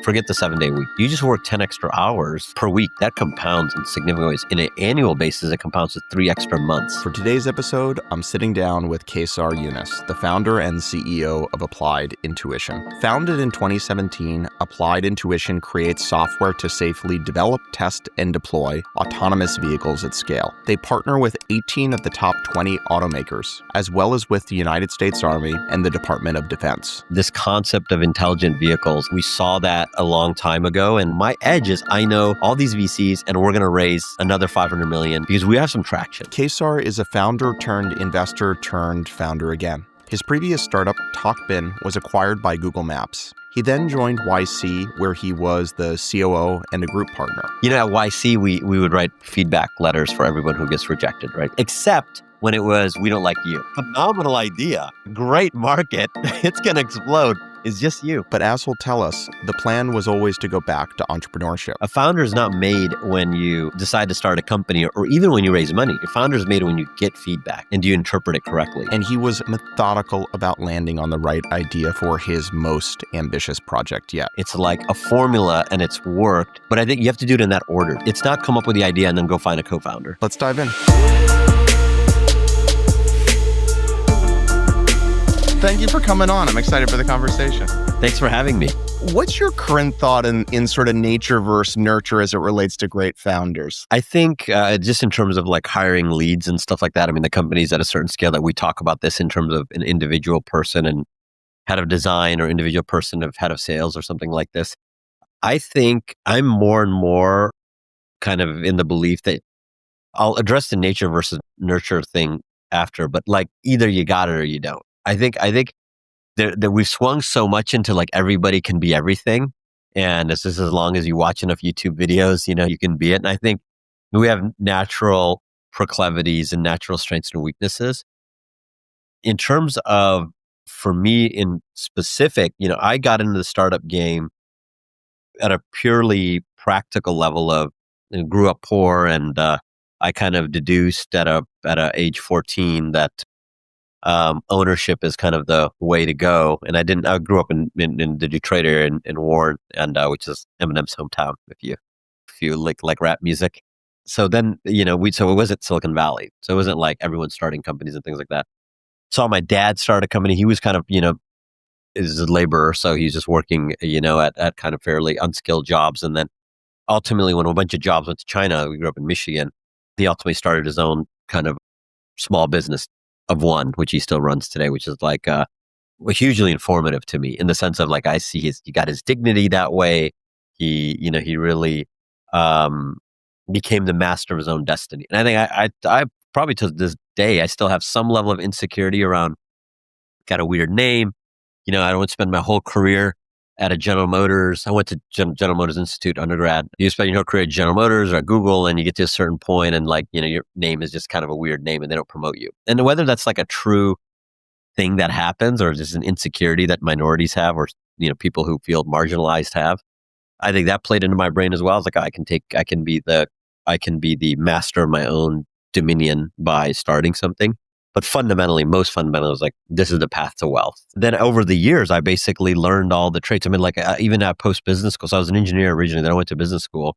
Forget the 7-day week. You just work 10 extra hours per week. That compounds in significant ways. In an annual basis, it compounds to 3 extra months. For today's episode, I'm sitting down with Qasar Younis, the founder and CEO of Applied Intuition. Founded in 2017, Applied Intuition creates software to safely develop, test, and deploy autonomous vehicles at scale. They partner with 18 of the top 20 automakers, as well as with the United States Army and the Department of Defense. This concept of intelligent vehicles, we saw that a long time ago. And my edge is I know all these VCs and we're going to raise another 500 million because we have some traction. Qasar is a founder turned investor turned founder again. His previous startup, TalkBin, was acquired by Google Maps. He then joined YC, where he was the COO and a group partner. You know, at YC, we would write feedback letters for everyone who gets rejected, right? Except when it was, we don't like you. Phenomenal idea. Great market. It's going to explode. It's just you. But as he'll tell us, the plan was always to go back to entrepreneurship. A founder is not made when you decide to start a company or even when you raise money. A founder is made when you get feedback and do you interpret it correctly. And he was methodical about landing on the right idea for his most ambitious project yet. It's like a formula and it's worked, but I think you have to do it in that order. It's not come up with the idea and then go find a co-founder. Let's dive in. Thank you for coming on. I'm excited for the conversation. Thanks for having me. What's your current thought in sort of nature versus nurture as it relates to great founders? I think just in terms of like hiring leads and stuff like that, I mean, the companies at a certain scale that we talk about this in terms of an individual person and head of design or individual person of head of sales or something like this. I think I'm more and more kind of in the belief that I'll address the nature versus nurture thing after, but like either you got it or you don't. I think that we've swung so much into like everybody can be everything. And it's just as long as you watch enough YouTube videos, you know, you can be it. And I think we have natural proclivities and natural strengths and weaknesses. In terms of, for me in specific, you know, I got into the startup game at a purely practical level of, you know, grew up poor and I kind of deduced at a age 14 that ownership is kind of the way to go. And I grew up in the Detroit area in Warren, and which is Eminem's hometown, if you like rap music. So then, you know, so it wasn't Silicon Valley. So it wasn't like everyone starting companies and things like that. Saw my dad start a company. He was kind of, you know, is a laborer. So he's just working, you know, at kind of fairly unskilled jobs. And then ultimately when a bunch of jobs went to China, we grew up in Michigan, he ultimately started his own kind of small business of one, which he still runs today, which is like hugely informative to me in the sense of like I see he got his dignity that way. He really became the master of his own destiny. And I think I probably to this day I still have some level of insecurity around got a weird name. You know, I don't want to spend my whole career at a General Motors. I went to General Motors Institute undergrad. You spend your whole career at General Motors or at Google and you get to a certain point and like, you know, your name is just kind of a weird name and they don't promote you. And whether that's like a true thing that happens or just an insecurity that minorities have or, you know, people who feel marginalized have, I think that played into my brain as well. It's like, I can be the master of my own dominion by starting something. But most fundamentally, is like, this is the path to wealth. Then over the years, I basically learned all the traits. I mean, like even at post-business school, so I was an engineer originally, then I went to business school.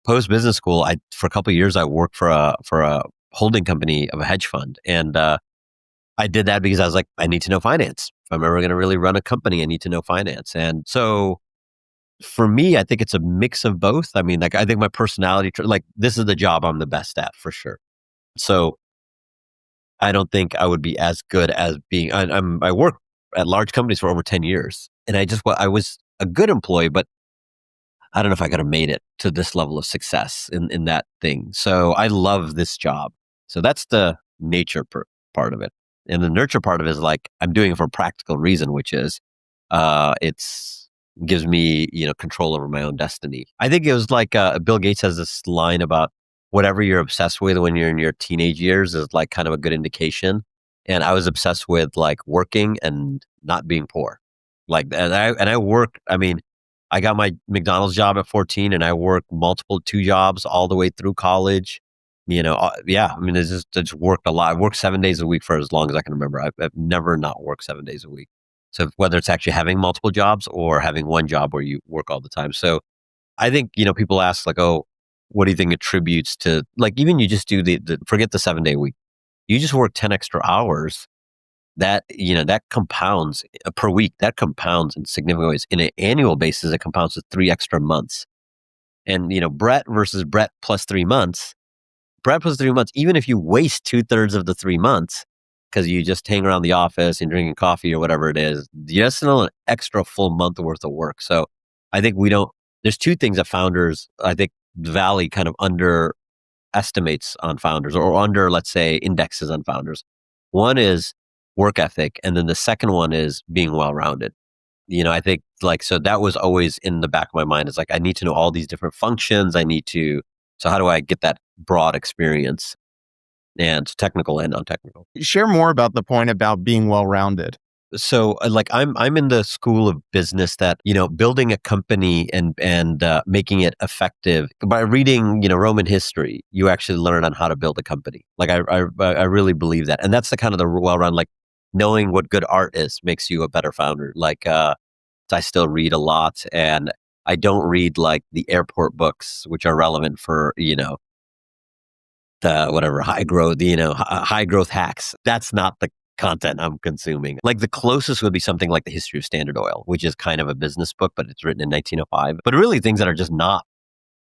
Post-business school, for a couple of years, I worked for a holding company of a hedge fund. And I did that because I was like, I need to know finance. If I'm ever going to really run a company, I need to know finance. And so for me, I think it's a mix of both. I mean, like I think my personality, like this is the job I'm the best at for sure. So I don't think I would be as good as being, I worked at large companies for over 10 years and I was a good employee, but I don't know if I could have made it to this level of success in that thing. So I love this job. So that's the nature part of it. And the nurture part of it is like, I'm doing it for a practical reason, which is, gives me, you know, control over my own destiny. I think it was like, Bill Gates has this line about, whatever you're obsessed with when you're in your teenage years is like kind of a good indication. And I was obsessed with like working and not being poor. Like, and I worked, I mean, I got my McDonald's job at 14 and I worked two jobs all the way through college. You know, yeah, I mean, it's just worked a lot. I worked 7 days a week for as long as I can remember. I've never not worked 7 days a week. So whether it's actually having multiple jobs or having one job where you work all the time. So I think, people ask like, oh, what do you think attributes to, like, even you just do forget the 7-day week. You just work 10 extra hours, that compounds per week, that compounds in significant ways. In an annual basis, it compounds to 3 extra months. And, Brett versus Brett plus 3 months, Brett plus 3 months, even if you waste 2/3 of the 3 months, because you just hang around the office and drinking coffee or whatever it is, you're still an extra full month worth of work. So I think there's two things that founders, I think the Valley kind of underestimates on founders, or let's say, indexes on founders. One is work ethic. And then the second one is being well-rounded. I think so that was always in the back of my mind. It's like, I need to know all these different functions. So how do I get that broad experience, and technical and non-technical? Share more about the point about being well-rounded. So I'm in the school of business that, building a company and making it effective by reading, Roman history, you actually learn on how to build a company. Like I really believe that. And that's the kind of the well-rounded, like, knowing what good art is makes you a better founder. Like, I still read a lot, and I don't read like the airport books, which are relevant for, the whatever high growth hacks. That's not the content I'm consuming. Like, the closest would be something like the History of Standard Oil, which is kind of a business book, but it's written in 1905. But really things that are just not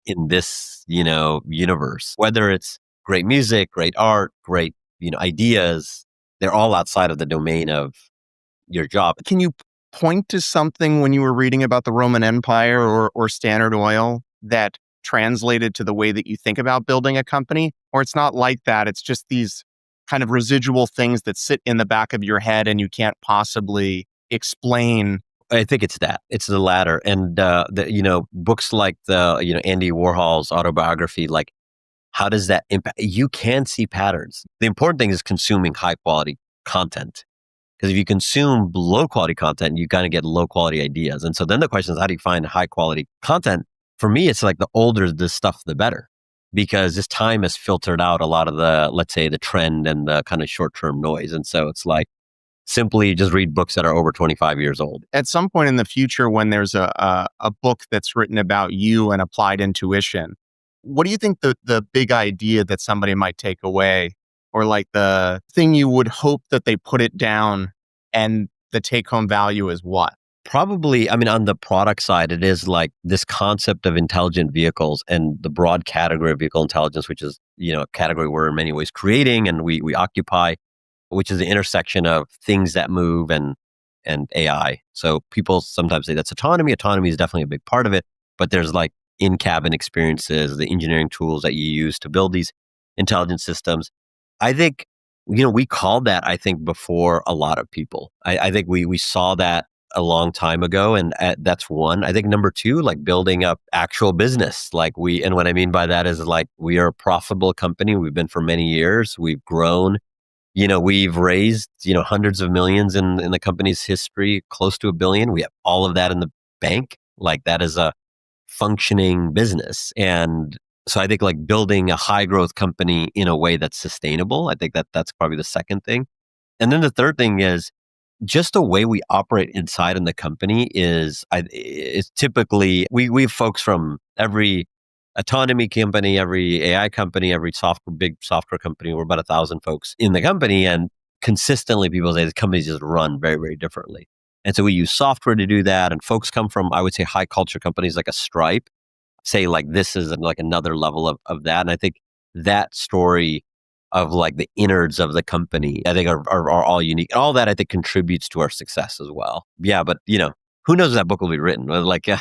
in this, universe, whether it's great music, great art, great, ideas, they're all outside of the domain of your job. Can you point to something when you were reading about the Roman Empire or Standard Oil that translated to the way that you think about building a company? Or it's not like that, it's just these kind of residual things that sit in the back of your head and you can't possibly explain? I think it's that. It's the latter. And, books like Andy Warhol's autobiography, like, how does that impact? You can see patterns. The important thing is consuming high quality content. Because if you consume low quality content, you kind of get low quality ideas. And so then the question is, how do you find high quality content? For me, it's like the older the stuff, the better. Because this time has filtered out a lot of the, let's say, the trend and the kind of short-term noise. And so it's like, simply just read books that are over 25 years old. At some point in the future, when there's a book that's written about you and applied intuition, what do you think the big idea that somebody might take away, or like the thing you would hope that they put it down and the take-home value is what? Probably, on the product side, it is like this concept of intelligent vehicles and the broad category of vehicle intelligence, which is, a category we're in many ways creating and we occupy, which is the intersection of things that move and AI. So people sometimes say that's autonomy. Autonomy is definitely a big part of it, but there's like in-cabin experiences, the engineering tools that you use to build these intelligent systems. I think, we called that, I think, before a lot of people. I think we saw that a long time ago. And that's one. I think number two, like building up actual business. And what I mean by that is, like, we are a profitable company. We've been for many years. We've grown. We've raised, hundreds of millions in the company's history, close to $1 billion. We have all of that in the bank. Like, that is a functioning business. And so I think, like, building a high growth company in a way that's sustainable, I think that's probably the second thing. And then the third thing is just the way we operate inside in the company is typically, we have folks from every autonomy company, every AI company, every big software company. We're about 1,000 folks in the company, and consistently people say the companies just run very, very differently. And so we use software to do that. And folks come from, I would say, high culture companies like a Stripe, say like this is like another level of that. And I think that story of like the innards of the company, I think are all unique. All that, I think, contributes to our success as well. Yeah, but who knows if that book will be written? Like, to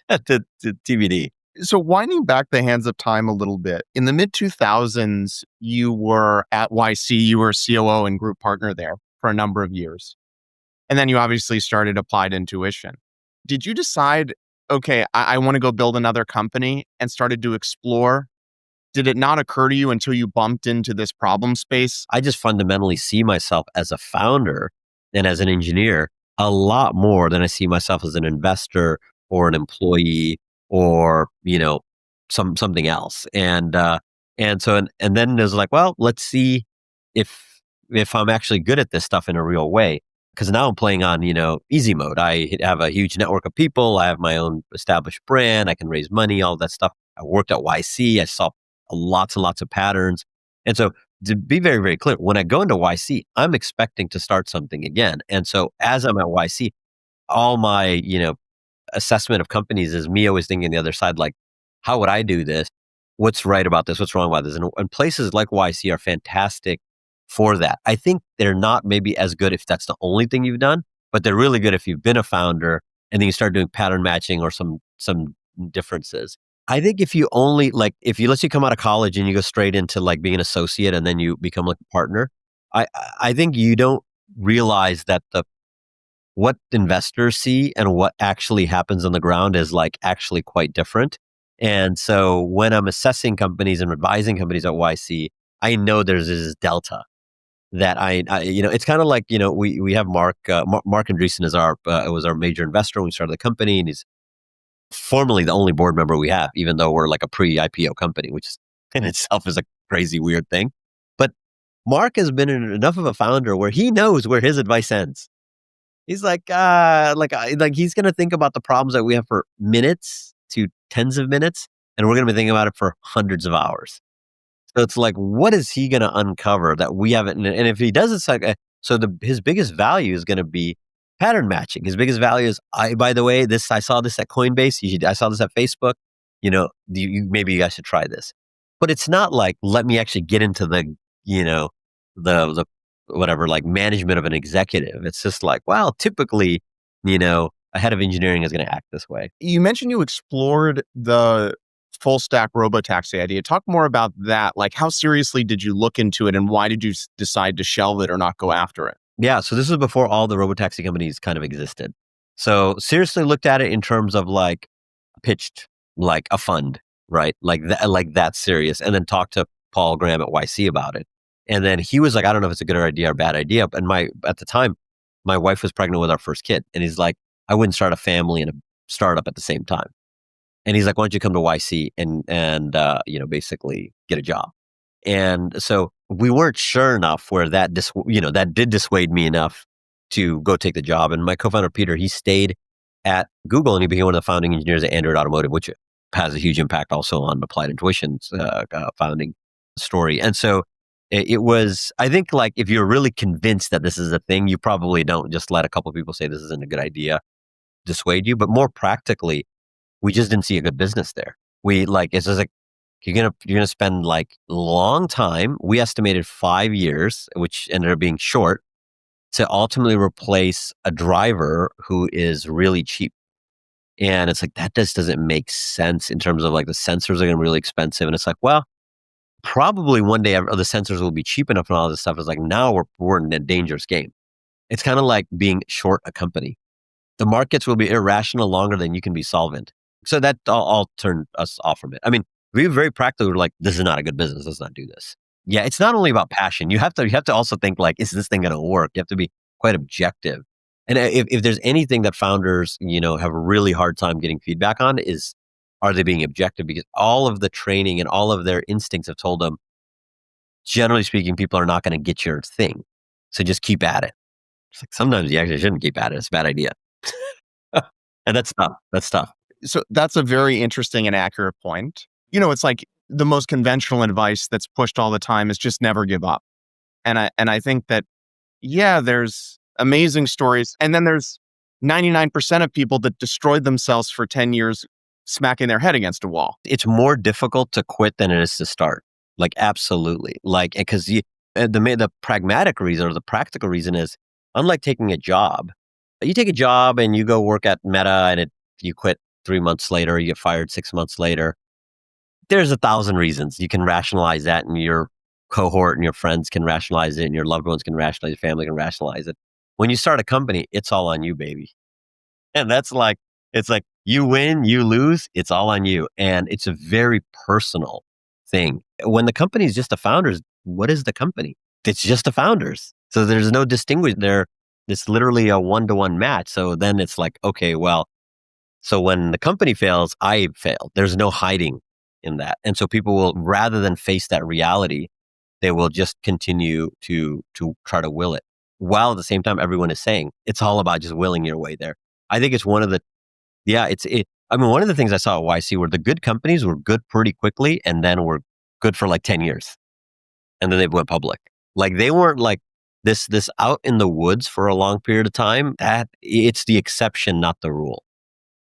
TBD. So winding back the hands of time a little bit, in the mid-2000s, you were at YC, you were COO and group partner there for a number of years. And then you obviously started Applied Intuition. Did you decide, okay, I want to go build another company, and started to explore? Did it not occur to you until you bumped into this problem space? I just fundamentally see myself as a founder and as an engineer a lot more than I see myself as an investor or an employee or, something else. And then there's like, well, let's see if I'm actually good at this stuff in a real way. because now I'm playing on, easy mode. I have a huge network of people. I have my own established brand. I can raise money, all that stuff. I worked at YC. I saw lots and lots of patterns. And so to be very, very clear, when I go into YC, I'm expecting to start something again. And so as I'm at YC, all my, assessment of companies is me always thinking the other side, like, how would I do this? What's right about this? What's wrong about this? And places like YC are fantastic for that. I think they're not maybe as good if that's the only thing you've done, but they're really good if you've been a founder and then you start doing pattern matching or some differences. I think if you only if you let's you come out of college and you go straight into like being an associate and then you become like a partner, I think you don't realize that what investors see and what actually happens on the ground is like actually quite different. And so when I'm assessing companies and advising companies at YC, I know there's this delta that it's kind of like, we have Mark Andreessen is was our major investor when we started the company, and he's formally the only board member we have, even though we're like a pre-IPO company, which is in itself is a crazy, weird thing. But Mark has been enough of a founder where he knows where his advice ends. He's like he's going to think about the problems that we have for minutes to tens of minutes, and we're going to be thinking about it for hundreds of hours. So it's like, what is he going to uncover that we haven't? And if he does, it's like, his biggest value is going to be pattern matching. His biggest value is, by the way, I saw this at Coinbase. I saw this at Facebook. Maybe you guys should try this. But it's not like, let me actually get into the whatever, like management of an executive. It's just like, well, typically, a head of engineering is going to act this way. You mentioned you explored the full stack robotaxi idea. Talk more about that. Like, how seriously did you look into it and why did you decide to shelve it or not go after it? Yeah. So this was before all the robotaxi companies kind of existed. So seriously looked at it in terms of like pitched like a fund, right? Like that serious. And then talked to Paul Graham at YC about it. And then he was like, I don't know if it's a good idea or bad idea. And at the time, my wife was pregnant with our first kid. And he's like, I wouldn't start a family and a startup at the same time. And he's like, why don't you come to YC and basically get a job? And so we weren't sure enough where that did dissuade me enough to go take the job. And my co-founder, Peter, he stayed at Google and he became one of the founding engineers at Android Automotive, which has a huge impact also on Applied Intuition's founding story. And so it was, I think, like, if you're really convinced that this is a thing, you probably don't just let a couple of people say this isn't a good idea dissuade you. But more practically, we just didn't see a good business there. It's just like, you're gonna spend like a long time. We estimated 5 years, which ended up being short, to ultimately replace a driver who is really cheap. And it's like, that just doesn't make sense in terms of like the sensors are gonna be really expensive. And it's like, well, probably one day the sensors will be cheap enough and all this stuff. Is like, now we're in a dangerous game. It's kind of like being short a company. The markets will be irrational longer than you can be solvent. So that all turned us off from it. I mean, we were very practical. We're like, this is not a good business. Let's not do this. Yeah, it's not only about passion. You have to also think like, is this thing going to work? You have to be quite objective. And if there's anything that founders, have a really hard time getting feedback on, is, are they being objective? Because all of the training and all of their instincts have told them, generally speaking, people are not going to get your thing. So just keep at it. It's like, sometimes you actually shouldn't keep at it. It's a bad idea. And that's tough. That's tough. So that's a very interesting and accurate point. It's like the most conventional advice that's pushed all the time is just never give up. And I think that, yeah, there's amazing stories. And then there's 99% of people that destroyed themselves for 10 years smacking their head against a wall. It's more difficult to quit than it is to start. Like, absolutely. Like, because the pragmatic reason or the practical reason is, unlike taking a job, you take a job and you go work at Meta and you quit 3 months later, you get fired 6 months later. There's 1,000 reasons you can rationalize that, and your cohort and your friends can rationalize it, and your loved ones can rationalize it, your family can rationalize it. When you start a company, it's all on you, baby. And it's like, you win, you lose, it's all on you. And it's a very personal thing. When the company is just the founders, what is the company? It's just the founders. So there's no distinguish there. It's literally a one-to-one match. So then it's like, okay, well, so when the company fails, I failed. There's no hiding in that. And so people will, rather than face that reality, they will just continue to try to will it. while at the same time everyone is saying it's all about just willing your way there. I think it's one of the one of the things I saw at YC were the good companies were good pretty quickly and then were good for like 10 years. And then they went public. Like they weren't like this out in the woods for a long period of time. That it's the exception, not the rule.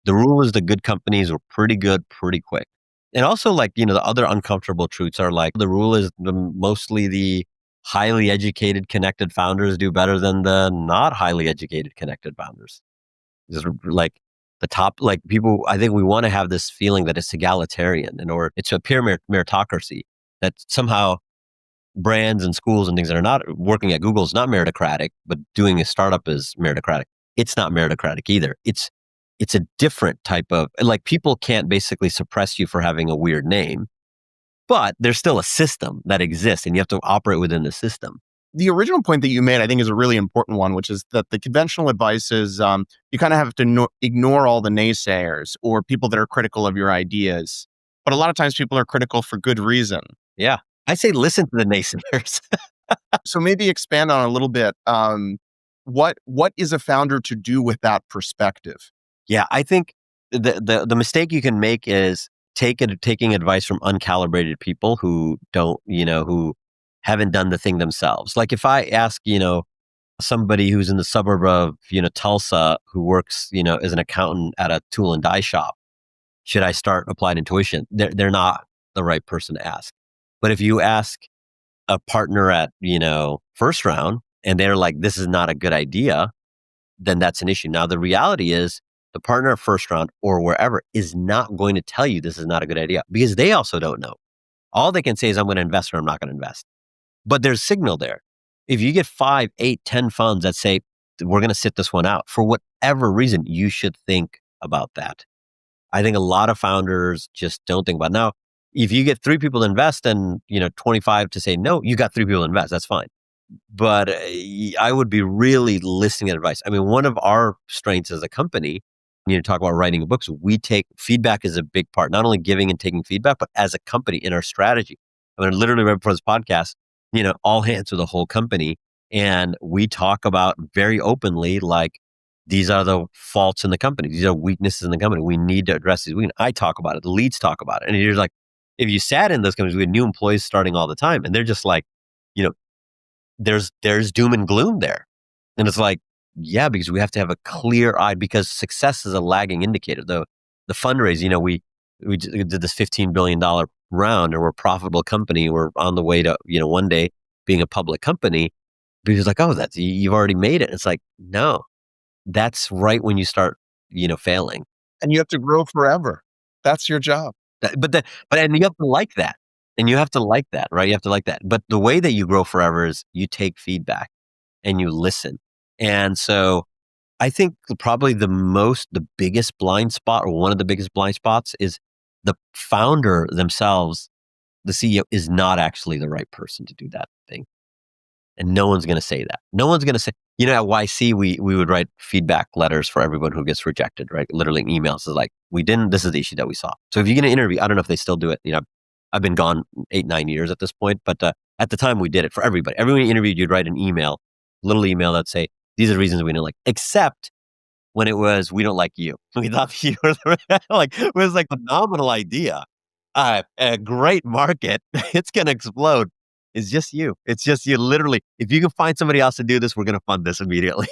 The rule is the good companies were pretty good pretty quick. And also like, the other uncomfortable truths are like the rule is mostly the highly educated, connected founders do better than the not highly educated, connected founders. Just like the top, like people, I think we want to have this feeling that it's egalitarian or it's a pure meritocracy, that somehow brands and schools and things that are not working at Google is not meritocratic, but doing a startup is meritocratic. It's not meritocratic either. It's a different type of, like people can't basically suppress you for having a weird name, but there's still a system that exists and you have to operate within the system. The original point that you made, I think, is a really important one, which is that the conventional advice is you kind of have to ignore all the naysayers or people that are critical of your ideas. But a lot of times people are critical for good reason. Yeah. I say listen to the naysayers. So maybe expand on a little bit. What is a founder to do with that perspective? Yeah, I think the mistake you can make is taking advice from uncalibrated people who don't, who haven't done the thing themselves. Like if I ask, somebody who's in the suburb of, Tulsa, who works, as an accountant at a tool and die shop, should I start Applied Intuition? They're not the right person to ask. But if you ask a partner at, first round and they're like, this is not a good idea, then that's an issue. Now, the reality is the partner at first round or wherever is not going to tell you this is not a good idea because they also don't know. All they can say is I'm going to invest or I'm not going to invest. But there's signal there. If you get 5, 8, 10 funds that say, we're going to sit this one out for whatever reason, you should think about that. I think a lot of founders just don't think about it. Now, if you get 3 people to invest and, 25 to say no, you got 3 people to invest. That's fine. But I would be really listening to advice. I mean, one of our strengths as a company, talk about writing books, we take feedback is a big part, not only giving and taking feedback, but as a company in our strategy. I mean, literally right before this podcast, all hands with the whole company. And we talk about very openly, like, these are the faults in the company. These are weaknesses in the company. We need to address these. I talk about it. The leads talk about it. And you're like, if you sat in those companies, we had new employees starting all the time. And they're just like, there's doom and gloom there. And it's like, yeah, because we have to have a clear eye because success is a lagging indicator. The fundraise, we did this $15 billion round and we're a profitable company. We're on the way to, one day being a public company. Because like, oh, you've already made it. It's like, no, that's right when you start, failing. And you have to grow forever. That's your job. And you have to like that. And you have to like that, right? You have to like that. But the way that you grow forever is you take feedback and you listen. And so I think probably the biggest blind spot or one of the biggest blind spots is the founder themselves, the CEO is not actually the right person to do that thing. And no one's going to say that. No one's going to say, at YC, we would write feedback letters for everyone who gets rejected, right? Literally emails. It's like, this is the issue that we saw. So if you're going to interview, I don't know if they still do it. I've been gone 8, 9 years at this point, but at the time we did it for everybody. Everyone you interviewed, you'd write an email, little email that'd say, these are the reasons we don't like, except when it was, we don't like you. We thought you were it was like a phenomenal idea. A great market. It's going to explode. It's just you. It's just you. Literally, if you can find somebody else to do this, we're going to fund this immediately.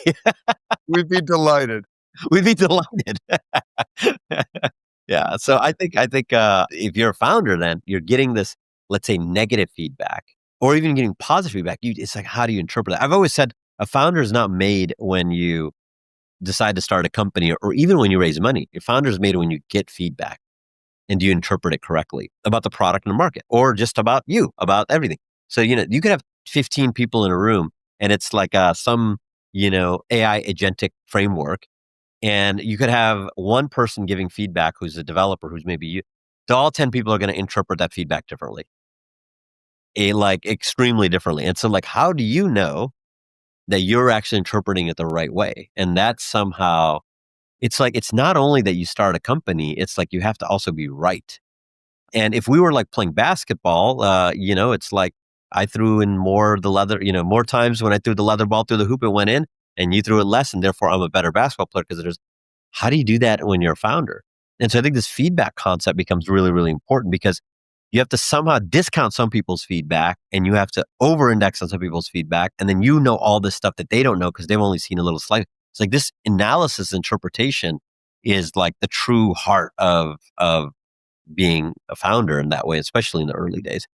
We'd be delighted. We'd be delighted. Yeah. So I think if you're a founder, then you're getting this, let's say, negative feedback, or even getting positive feedback. It's like, how do you interpret that? I've always said a founder is not made when you decide to start a company, or even when you raise money. Your founder is made when you get feedback, and do you interpret it correctly about the product and the market, or just about you, about everything. So you could have 15 people in a room, and it's like some AI agentic framework. And you could have one person giving feedback who's a developer, who's maybe you. So all 10 people are going to interpret that feedback differently, extremely differently. And so how do you know that you're actually interpreting it the right way? And that's somehow, it's like, it's not only that you start a company, it's like you have to also be right. And if we were like playing basketball, it's like, I threw in more the leather, more times when I threw the leather ball through the hoop, it went in, and you threw it less, and therefore I'm a better basketball player because there's, how do you do that when you're a founder? And so I think this feedback concept becomes really, really important because you have to somehow discount some people's feedback and you have to over-index on some people's feedback. And then all this stuff that they don't know because they've only seen a little slice. It's like this analysis interpretation is like the true heart of being a founder in that way, especially in the early days.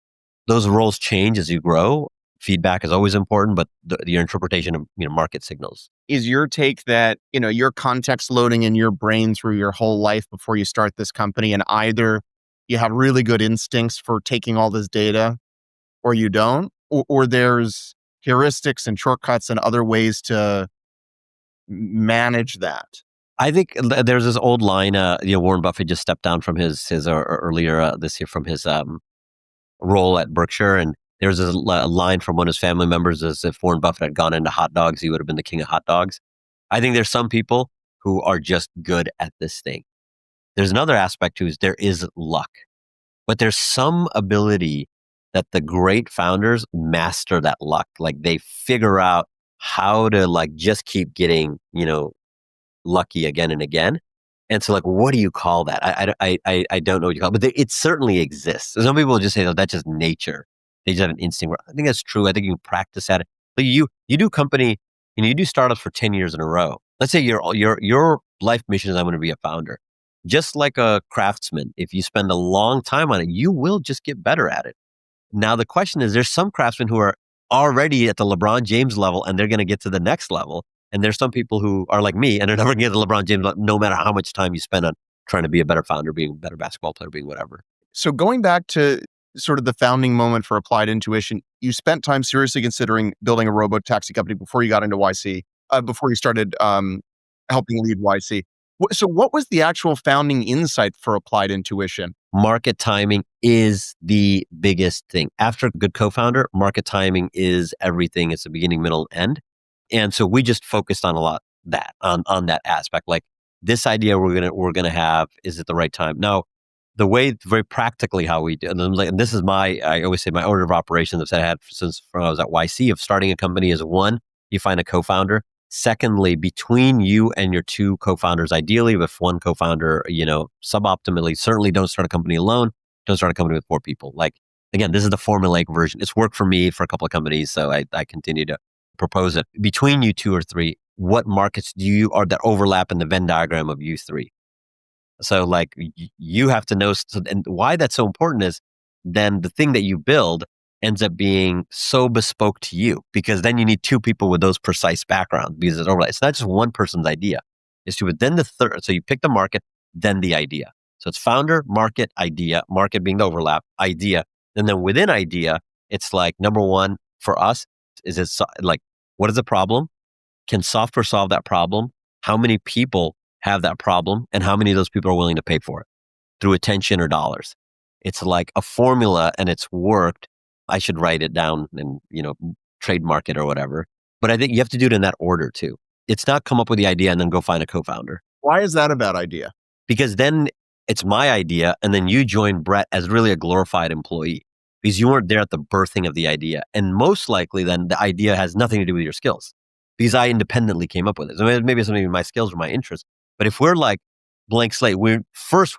Those roles change as you grow. Feedback is always important, but your interpretation of market signals. Is your take that, you're context loading in your brain through your whole life before you start this company, and either you have really good instincts for taking all this data or you don't, or there's heuristics and shortcuts and other ways to manage that? I think there's this old line, Warren Buffett just stepped down from his earlier this year from his role at Berkshire. And there's a line from one of his family members as if Warren Buffett had gone into hot dogs, he would have been the king of hot dogs. I think there's some people who are just good at this thing. There's another aspect to it, there is luck, but there's some ability that the great founders master that luck. Like they figure out how to just keep getting, lucky again and again. And so what do you call that? I don't know what you call it, but it certainly exists. Some people just say, that's just nature. They just have an instinct. I think that's true. I think you can practice at it. But you do company, you do startups for 10 years in a row. Let's say your life mission is I'm going to be a founder. Just like a craftsman, if you spend a long time on it, you will just get better at it. Now, the question is, there's some craftsmen who are already at the LeBron James level and they're going to get to the next level. And there's some people who are like me and they're never going to get to LeBron James no matter how much time you spend on trying to be a better founder, being a better basketball player, being whatever. So going back to sort of the founding moment for Applied Intuition, you spent time seriously considering building a robo-taxi company before you got into YC, before you started helping lead YC. So what was the actual founding insight for Applied Intuition? Market timing is the biggest thing. After a good co-founder, market timing is everything. It's the beginning, middle, end. And so we just focused on a lot on that aspect. Like this idea we're gonna have, is it the right time? Now, the way very practically how we do, and this is I always say my order of operations that I had since I was at YC of starting a company is one, you find a co-founder. Secondly, between you and your two co-founders, ideally with one co-founder, suboptimally, certainly don't start a company alone. Don't start a company with 4 people. Like, again, this is the formulaic version. It's worked for me for a couple of companies, so I continue to propose it. Between you 2 or 3, what markets are that overlap in the Venn diagram of you 3? So you have to know, and why that's so important is then the thing that you build ends up being so bespoke to you, because then you need 2 people with those precise backgrounds because it's overlap. It's not just one person's idea. It's 2, but then the third. So you pick the market, then the idea. So it's founder, market, idea, market being the overlap, idea. And then within idea, it's number 1 for us is what is the problem? Can software solve that problem? How many people have that problem? And how many of those people are willing to pay for it through attention or dollars? It's like a formula and it's worked. I should write it down and, trademark it or whatever. But I think you have to do it in that order too. It's not come up with the idea and then go find a co-founder. Why is that a bad idea? Because then it's my idea and then you join Brett as really a glorified employee because you weren't there at the birthing of the idea. And most likely then the idea has nothing to do with your skills because I independently came up with it. So maybe it's something with my skills or my interests. But if we're blank slate, we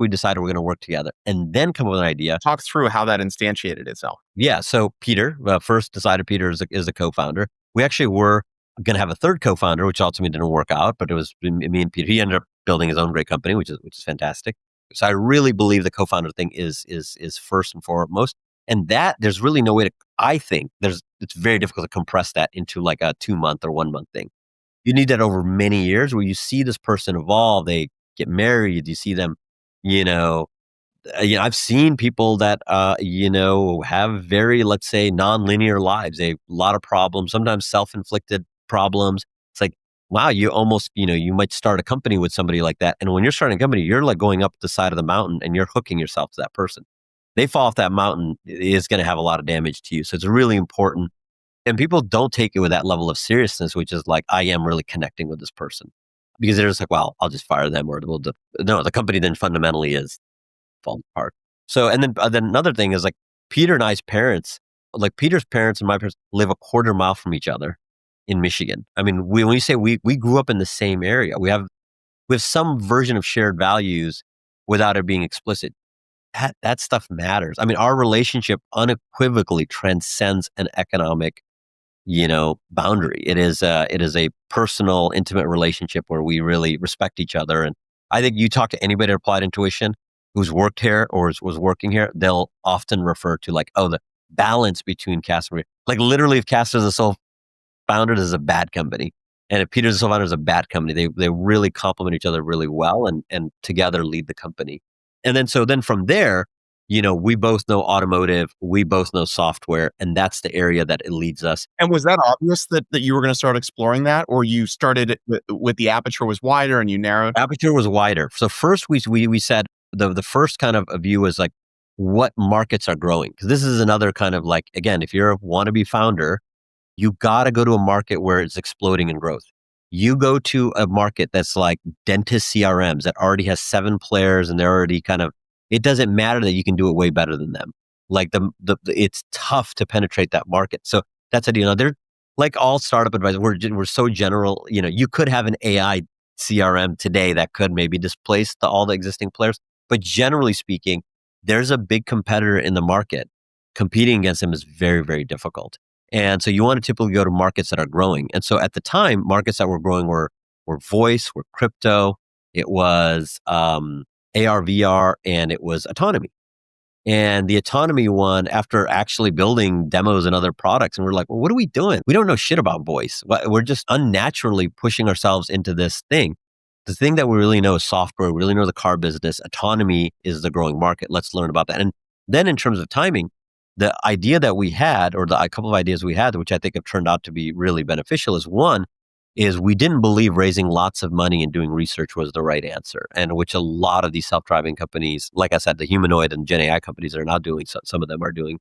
decided we're going to work together and then come up with an idea. Talk through how that instantiated itself. Yeah. So Peter, first decided Peter is the co-founder. We actually were going to have a third co-founder, which ultimately didn't work out, but it was me and Peter. He ended up building his own great company, which is fantastic. So I really believe the co-founder thing is first and foremost. And that there's really no way to, I think it's very difficult to compress that into a 2-month or 1-month thing. You need that over many years where you see this person evolve. They get married. You see them, I've seen people that, have very, let's say, non-linear lives. They have a lot of problems, sometimes self-inflicted problems. It's like, wow, you almost, you might start a company with somebody like that. And when you're starting a company, you're going up the side of the mountain and you're hooking yourself to that person. They fall off that mountain, it is going to have a lot of damage to you. So it's really important. And people don't take it with that level of seriousness, which is I am really connecting with this person. Because they're just well, I'll just fire them or no, the company then fundamentally is falling apart. So, and then another thing is Peter and I's parents like Peter's parents and my parents live a quarter mile from each other in Michigan. I mean, when we say we grew up in the same area, we have some version of shared values without it being explicit. That stuff matters. I mean, our relationship unequivocally transcends an economic, boundary. It is a personal, intimate relationship where we really respect each other. And I think you talk to anybody at Applied Intuition who's worked here or was working here, they'll often refer to like, oh, the balance between Casper. Like literally, if Casper is a sole founder, this is a bad company. And if Peter's a sole founder, is a bad company. They really complement each other really well and together lead the company. And then from there, we both know automotive, we both know software, and that's the area that it leads us. And was that obvious that you were going to start exploring that, or you started with the aperture was wider and you narrowed? Aperture was wider. So first we said the first kind of view was like what markets are growing. Because this is another kind of like, again, if you're a wannabe founder, you got to go to a market where it's exploding in growth. You go to a market that's like dentist CRMs that already has 7 players and they're already kind of, it doesn't matter that you can do it way better than them. Like it's tough to penetrate that market. So that's a deal. They're like all startup advisors. We're so general. You could have an AI CRM today that could maybe displace all the existing players. But generally speaking, there's a big competitor in the market. Competing against them is very, very difficult. And so you want to typically go to markets that are growing. And so at the time, markets that were growing were voice, were crypto, it was AR, VR, and it was autonomy. And the autonomy one, after actually building demos and other products, and we're like, well, what are we doing? We don't know shit about voice. We're just unnaturally pushing ourselves into this thing. The thing that we really know is software. We really know the car business. Autonomy is the growing market. Let's learn about that. And then in terms of timing, the idea that we had, or a couple of ideas we had, which I think have turned out to be really beneficial, is we didn't believe raising lots of money and doing research was the right answer, and which a lot of these self-driving companies, like I said, the humanoid and Gen AI companies are now doing, so some of them are doing.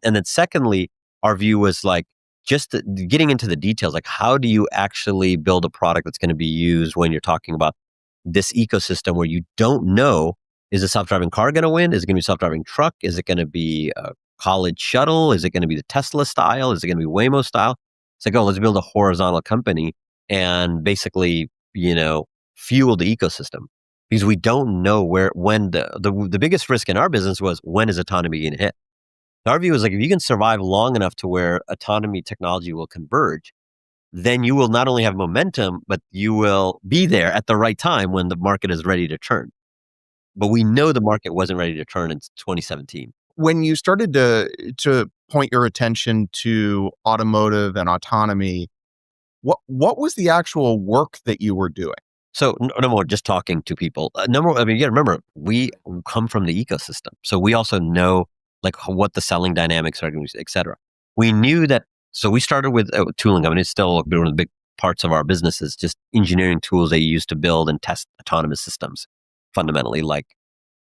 And then secondly, our view was like just getting into the details, like how do you actually build a product that's going to be used when you're talking about this ecosystem where you don't know, is a self-driving car going to win? Is it going to be a self-driving truck? Is it going to be a college shuttle? Is it going to be the Tesla style? Is it going to be Waymo style? It's like, oh, let's build a horizontal company and basically, fuel the ecosystem, because we don't know when the biggest risk in our business was, when is autonomy going to hit? Our view is like, if you can survive long enough to where autonomy technology will converge, then you will not only have momentum, but you will be there at the right time when the market is ready to turn. But we know the market wasn't ready to turn in 2017. When you started to point your attention to automotive and autonomy, what was the actual work that you were doing? So no more just talking to people. You got to remember, we come from the ecosystem. So we also know like what the selling dynamics are going to be, et cetera. We knew that. So we started with tooling. I mean, it's still one of the big parts of our business is just engineering tools they use to build and test autonomous systems, fundamentally,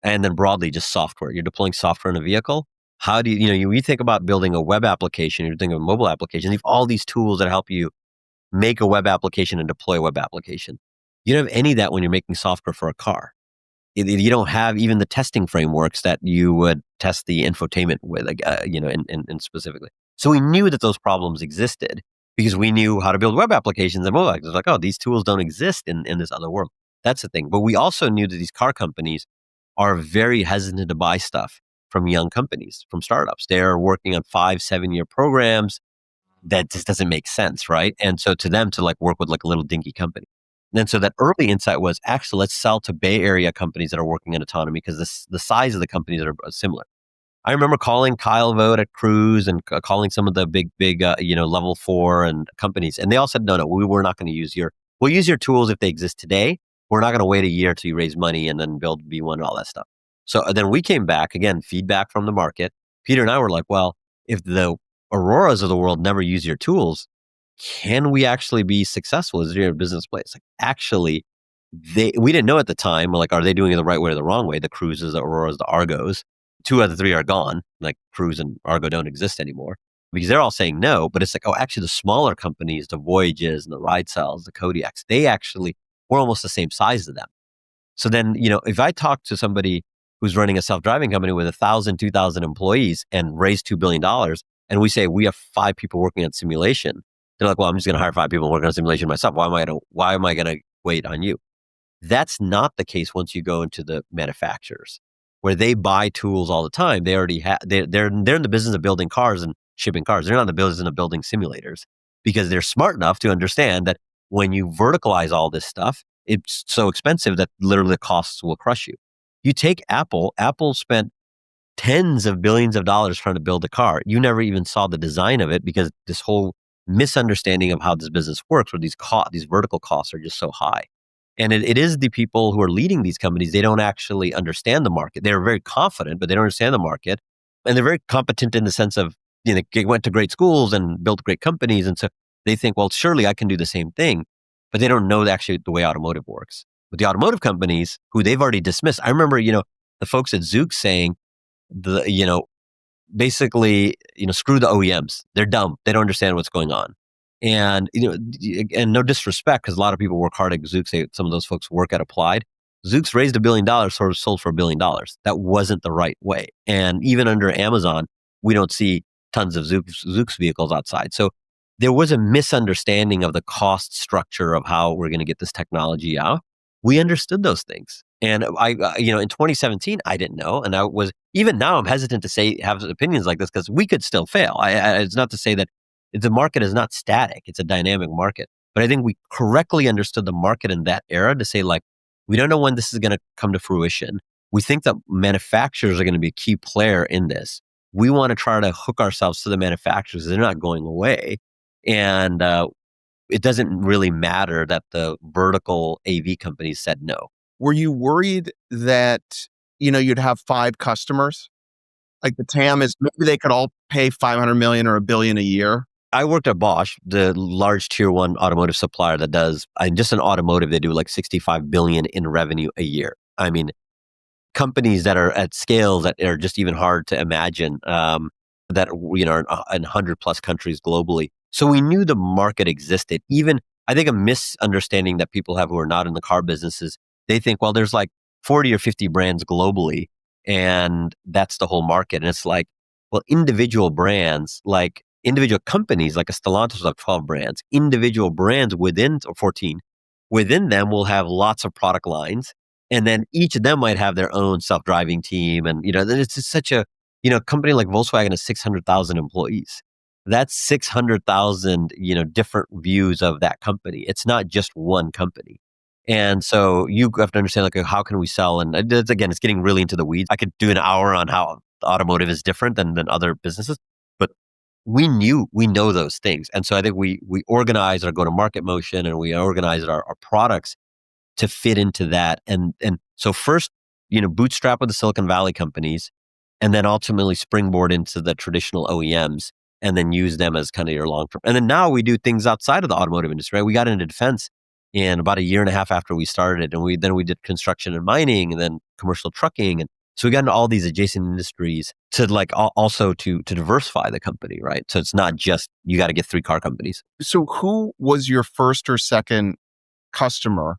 and then broadly just software. You're deploying software in a vehicle. How do you think about building a web application, you're thinking of a mobile application, you have all these tools that help you make a web application and deploy a web application. You don't have any of that when you're making software for a car. You don't have even the testing frameworks that you would test the infotainment with, and specifically. So we knew that those problems existed because we knew how to build web applications and mobile applications. Like, oh, these tools don't exist in this other world. That's the thing. But we also knew that these car companies are very hesitant to buy stuff from young companies, from startups. They're working on 5-7-year programs. That just doesn't make sense, right? And so to them to work with a little dinky company. And then so that early insight was, actually, let's sell to Bay Area companies that are working in autonomy, because the size of the companies are similar. I remember calling Kyle Vogt at Cruise and calling some of the big, level 4 and companies. And they all said, no, we're not going to we'll use your tools if they exist today. We're not going to wait a year till you raise money and then build V1 and all that stuff. So then we came back, again, feedback from the market. Peter and I were like, well, if the Auroras of the world never use your tools, can we actually be successful? Is there a business place? Actually, we didn't know at the time, are they doing it the right way or the wrong way? The Cruises, the Auroras, the Argos, 2 out of the 3 are gone. Like Cruise and Argo don't exist anymore because they're all saying no. But it's like, oh, actually the smaller companies, the Voyages and the Ride Cells, the Kodiaks, we're almost the same size as them. So then, if I talk to somebody who's running a self-driving company with 1,000, 2,000 employees and raised $2 billion, and we say we have 5 people working on simulation, they're like, well, I'm just going to hire 5 people working on simulation myself. Why am I going to wait on you? That's not the case once you go into the manufacturers, where they buy tools all the time. They already have, they're in the business of building cars and shipping cars. They're not in the business of building simulators, because they're smart enough to understand that when you verticalize all this stuff, it's so expensive that literally the costs will crush you. You take Apple. Apple spent tens of billions of dollars trying to build a car. You never even saw the design of it, because this whole misunderstanding of how this business works, where these vertical costs are just so high. And it is the people who are leading these companies. They don't actually understand the market. They're very confident, but they don't understand the market. And they're very competent in the sense of, they went to great schools and built great companies. And so they think, well, surely I can do the same thing. But they don't know actually the way automotive works. With the automotive companies, who they've already dismissed. I remember, the folks at Zoox saying, basically, screw the OEMs. They're dumb. They don't understand what's going on. And, and no disrespect, because a lot of people work hard at Zoox. Some of those folks work at Applied. Zoox raised $1 billion, sort of sold for $1 billion. That wasn't the right way. And even under Amazon, we don't see tons of Zoox vehicles outside. So there was a misunderstanding of the cost structure of how we're going to get this technology out. We understood those things. And in 2017, I didn't know. And even now, I'm hesitant to have opinions like this, because we could still fail. It's not to say that the market is not static. It's a dynamic market. But I think we correctly understood the market in that era to say, like, we don't know when this is going to come to fruition. We think that manufacturers are going to be a key player in this. We want to try to hook ourselves to the manufacturers. They're not going away. And it doesn't really matter that the vertical AV companies said no. Were you worried that, you'd have 5 customers? Like the TAM is, maybe they could all pay $500 million or $1 billion a year? I worked at Bosch, the large tier 1 automotive supplier that does, just in automotive, they do like $65 billion in revenue a year. I mean, companies that are at scales that are just even hard to imagine, that, are in 100 plus countries globally. So we knew the market existed. Even, I think a misunderstanding that people have who are not in the car businesses, they think, well, there's like 40 or 50 brands globally, and that's the whole market. And it's like, well, individual brands, like individual companies, like a Stellantis will have 12 brands. Individual brands within, or 14, within them will have lots of product lines. And then each of them might have their own self-driving team. And, it's just such a, a company like Volkswagen has 600,000 employees. That's 600,000, different views of that company. It's not just one company. And so you have to understand, like, how can we sell? And again, it's getting really into the weeds. I could do an hour on how automotive is different than other businesses, but we know those things. And so I think we organize our go-to-market motion, and we organize our products to fit into that. And so first, bootstrap with the Silicon Valley companies, and then ultimately springboard into the traditional OEMs, and then use them as kind of your long-term. And then now we do things outside of the automotive industry, right? We got into defense in about a year and a half after we started. And we did construction and mining, and then commercial trucking. And so we got into all these adjacent industries to also to diversify the company, right? So it's not just, you got to get 3 car companies. So who was your first or second customer,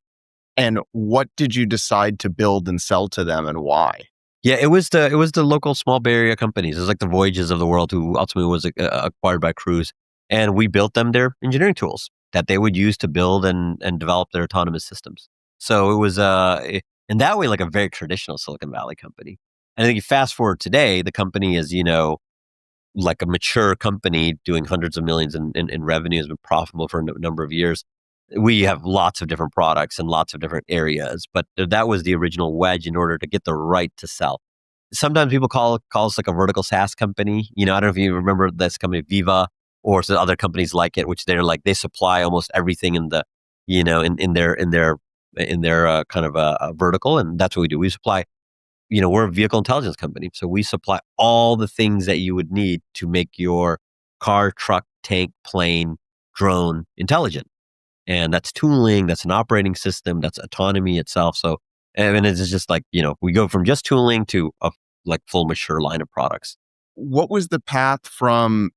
and what did you decide to build and sell to them, and why? Yeah, it was the local small Bay Area companies. It was like the Voyages of the world, who ultimately was acquired by Cruise. And we built them their engineering tools that they would use to build and develop their autonomous systems. So it was, in that way, like a very traditional Silicon Valley company. And I think you fast forward today, the company is, like a mature company doing hundreds of millions in revenue, has been profitable for a number of years. We have lots of different products and lots of different areas, but that was the original wedge in order to get the right to sell. Sometimes people call us like a vertical SaaS company. I don't know if you remember this company, Viva, or some other companies like it, which they're like, they supply almost everything in the, in their kind of a vertical. And that's what we do. We supply, we're a vehicle intelligence company. So we supply all the things that you would need to make your car, truck, tank, plane, drone intelligent. And that's tooling, that's an operating system, that's autonomy itself. So, and it's just like, we go from just tooling to a like full mature line of products. What was the path from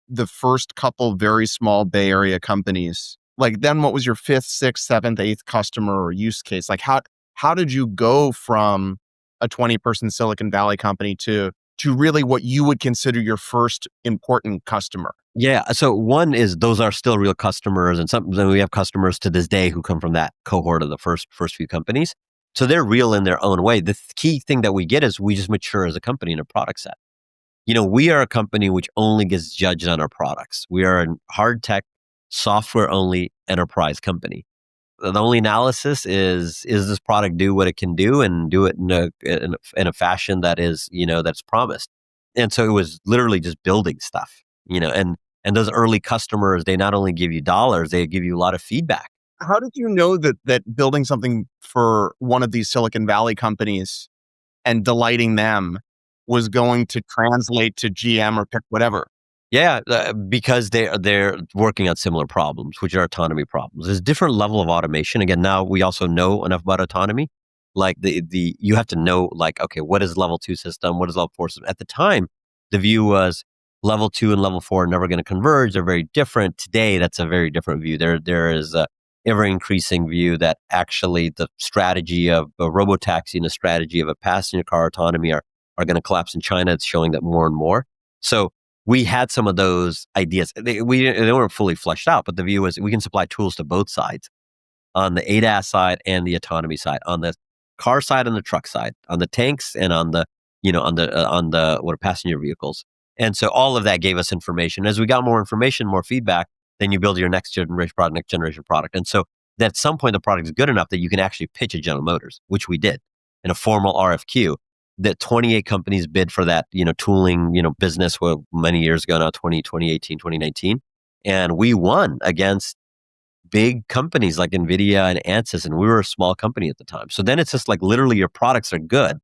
the first couple very small Bay Area companies? Like, then what was your 5th, 6th, 7th, 8th customer or use case? Like, how did you go from a 20-person Silicon Valley company to to really what you would consider your first important customer? Yeah. So one is those are still real customers, and then we have customers to this day who come from that cohort of the first few companies. So they're real in their own way. The key thing that we get is we just mature as a company in a product set. We are a company which only gets judged on our products. We are a hard tech, software only enterprise company. The only analysis is this product do what it can do and do it in a fashion that is, that's promised. And so it was literally just building stuff, and those early customers, they not only give you dollars, they give you a lot of feedback. How did you know that building something for one of these Silicon Valley companies and delighting them was going to translate to GM or pick whatever? Yeah, because they're working on similar problems, which are autonomy problems. There's a different level of automation. Again, now we also know enough about autonomy. Like the you have to know, like, okay, what is level 2 system? What is level 4 system? At the time, the view was level 2 and level 4 are never going to converge. They're very different. Today, that's a very different view. There is a ever increasing view that actually the strategy of a robotaxi and the strategy of a passenger car autonomy are going to collapse in China. It's showing that more and more. So we had some of those ideas. They weren't fully fleshed out, but the view was we can supply tools to both sides, on the ADAS side and the autonomy side, on the car side and the truck side, on the tanks and on the what passenger vehicles. And so all of that gave us information. As we got more information, more feedback, then you build your next generation product. And so at some point the product is good enough that you can actually pitch at General Motors, which we did in a formal RFQ. That 28 companies bid for that, tooling, business many years ago now, 2018, 2019. And we won against big companies like NVIDIA and Ansys, and we were a small company at the time. So then it's just like literally your products are good.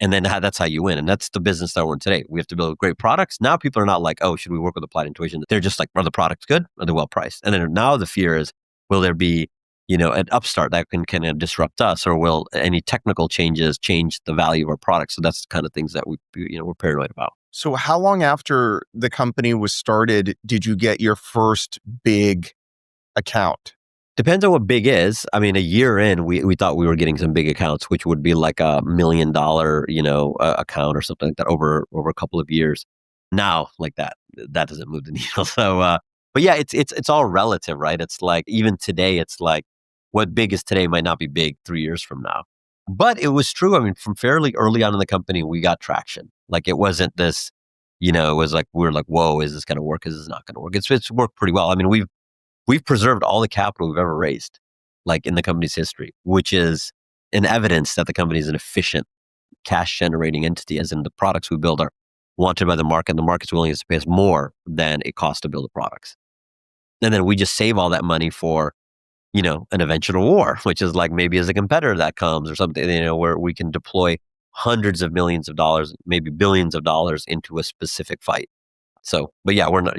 And then that's how you win. And that's the business that we're in today. We have to build great products. Now people are not like, oh, should we work with Applied Intuition? They're just like, are the products good? Are they well priced? And then now the fear is, will there be an upstart that can kind of disrupt us, or will any technical changes change the value of our product? So that's the kind of things that we're paranoid about. So how long after the company was started did you get your first big account? Depends on what big is. I mean, a year in, we thought we were getting some big accounts, which would be like $1 million, account or something like that over a couple of years. Now, like that doesn't move the needle. So, but yeah, it's all relative, right? It's like even today, it's like what big is today might not be big 3 years from now. But it was true. I mean, from fairly early on in the company, we got traction. Like it wasn't this, it was like we were like, whoa, is this going to work? Is this not going to work? It's worked pretty well. I mean, we've preserved all the capital we've ever raised, like in the company's history, which is an evidence that the company is an efficient cash generating entity, as in the products we build are wanted by the market. The market's willing to pay us more than it costs to build the products. And then we just save all that money for, an eventual war, which is like maybe as a competitor that comes or something, where we can deploy hundreds of millions of dollars, maybe billions of dollars into a specific fight. So, but yeah, we're not,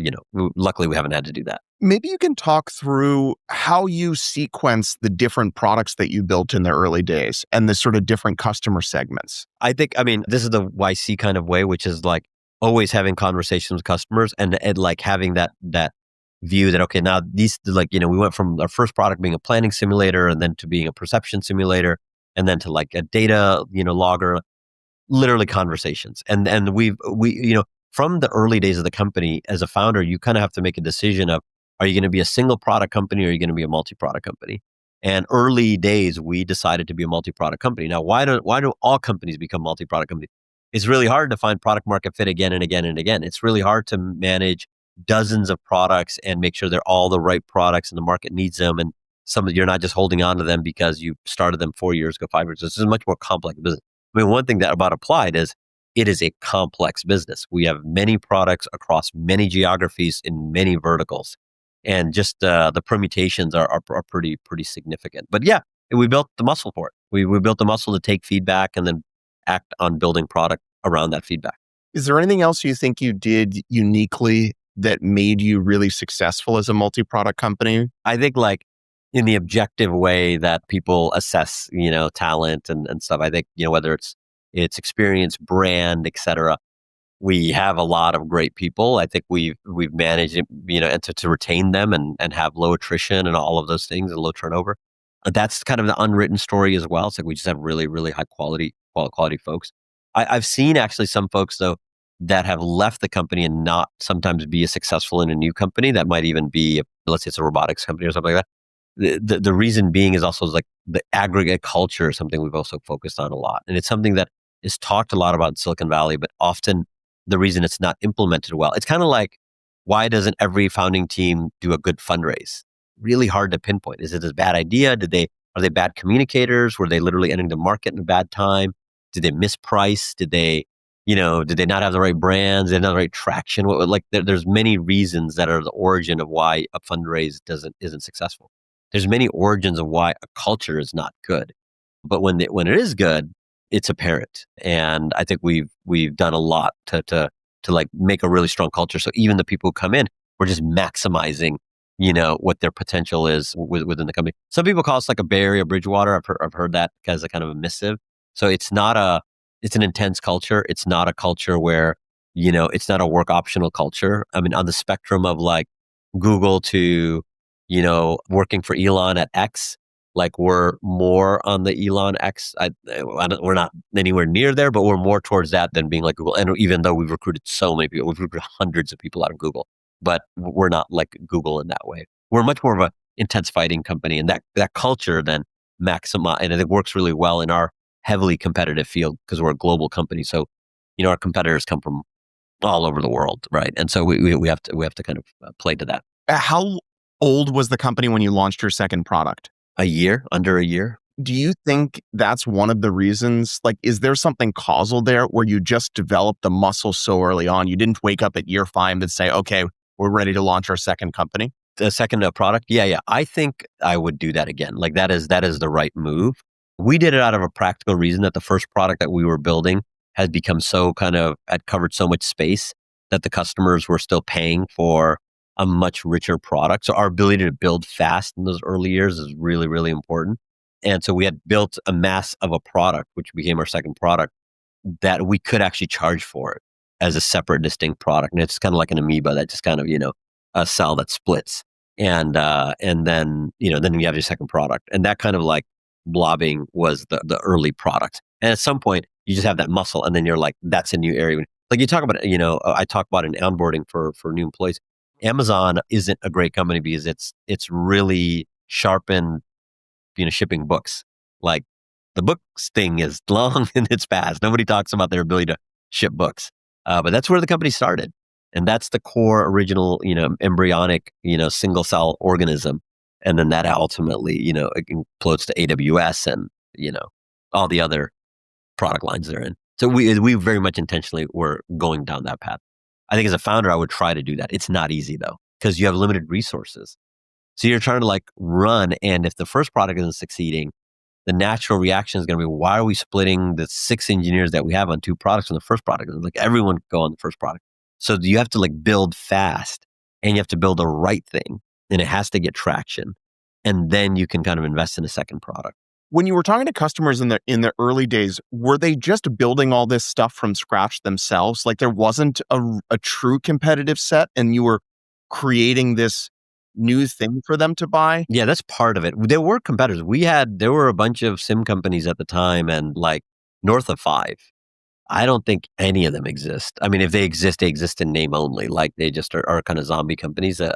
luckily we haven't had to do that. Maybe you can talk through how you sequence the different products that you built in the early days and the sort of different customer segments. I think, this is the YC kind of way, which is like always having conversations with customers and like having that view that, okay, now these, like, we went from our first product being a planning simulator and then to being a perception simulator and then to like a data, logger, literally conversations. And we from the early days of the company, as a founder, you kind of have to make a decision of, are you going to be a single product company or are you going to be a multi-product company? And early days, we decided to be a multi-product company. Now, why do all companies become multi-product companies? It's really hard to find product market fit again and again and again. It's really hard to manage dozens of products and make sure they're all the right products and the market needs them. And you're not just holding on to them because you started them 4 years ago, 5 years ago. This is a much more complex business. One thing that about Applied is it is a complex business. We have many products across many geographies in many verticals. And just the permutations are pretty significant. But yeah, we built the muscle for it. We built the muscle to take feedback and then act on building product around that feedback. Is there anything else you think you did uniquely that made you really successful as a multi-product company? I think like in the objective way that people assess, talent and stuff. I think, whether it's experience, brand, et cetera. We have a lot of great people. I think we've managed, and to retain them and have low attrition and all of those things and low turnover. That's kind of the unwritten story as well. It's like we just have really, really high quality folks. I've seen actually some folks though that have left the company and not sometimes be as successful in a new company that might even be, let's say it's a robotics company or something like that. The reason being is also like the aggregate culture is something we've also focused on a lot. And it's something that is talked a lot about in Silicon Valley, but often the reason it's not implemented well, it's kind of like, why doesn't every founding team do a good fundraise? Really hard to pinpoint. Is it a bad idea? Are they bad communicators? Were they literally entering the market in a bad time? Did they misprice? Did they not have the right brands? Did they not have the right traction? There's many reasons that are the origin of why a fundraise isn't successful. There's many origins of why a culture is not good. But when it is good, it's apparent. And I think we've done a lot to like make a really strong culture. So even the people who come in, we're just maximizing, what their potential is within the company. Some people call us like a Bay Area Bridgewater. I've heard that as a kind of a missive. So it's an intense culture. It's not a culture where, it's not a work optional culture. I mean, on the spectrum of like Google to, working for Elon at X, like we're more on the Elon X. We're not anywhere near there, but we're more towards that than being like Google. And even though we've recruited so many people, we've recruited hundreds of people out of Google, but we're not like Google in that way. We're much more of a intense fighting company, and that culture then maximize, and I think works really well in our heavily competitive field because we're a global company. So, our competitors come from all over the world, right? And so we have to kind of play to that. How old was the company when you launched your second product? Under a year. Do you think that's one of the reasons? Like, is there something causal there where you just developed the muscle so early on? You didn't wake up at year 5 and say, okay, we're ready to launch our second company? The second product? Yeah. I think I would do that again. Like that is the right move. We did it out of a practical reason that the first product that we were building had become had covered so much space that the customers were still paying for a much richer product. So our ability to build fast in those early years is really, really important. And so we had built a mass of a product, which became our second product, that we could actually charge for it as a separate, distinct product. And it's kind of like an amoeba that just kind of, a cell that splits. And then you have your second product. And that kind of like blobbing was the early product. And at some point, you just have that muscle, and then you're like, that's a new area. Like you talk about, I talk about in onboarding for new employees. Amazon isn't a great company because it's really sharpened, shipping books. Like the books thing is long in its past. Nobody talks about their ability to ship books. But that's where the company started. And that's the core original, embryonic, single cell organism. And then that ultimately, it implodes to AWS and, all the other product lines they're in. So we very much intentionally were going down that path. I think as a founder, I would try to do that. It's not easy though, because you have limited resources. So you're trying to like run. And if the first product isn't succeeding, the natural reaction is going to be, why are we splitting the 6 engineers that we have on 2 products on the first product? Like everyone could go on the first product. So you have to like build fast, and you have to build the right thing, and it has to get traction. And then you can kind of invest in a second product. When you were talking to customers in the early days, were they just building all this stuff from scratch themselves? Like there wasn't a true competitive set, and you were creating this new thing for them to buy? Yeah, that's part of it. There were competitors. There were a bunch of sim companies at the time, and like north of 5. I don't think any of them exist. I mean, if they exist in name only. Like they just are kind of zombie companies that,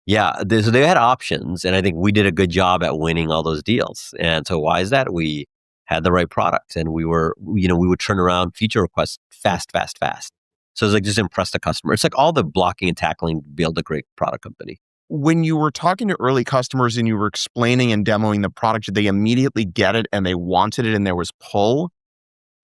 so they had options, and I think we did a good job at winning all those deals. And so why is that? We had the right product, and we would turn around feature requests fast. So it's like just impress the customer. It's like all the blocking and tackling to build a great product company. When you were talking to early customers and you were explaining and demoing the product, did they immediately get it and they wanted it and there was pull?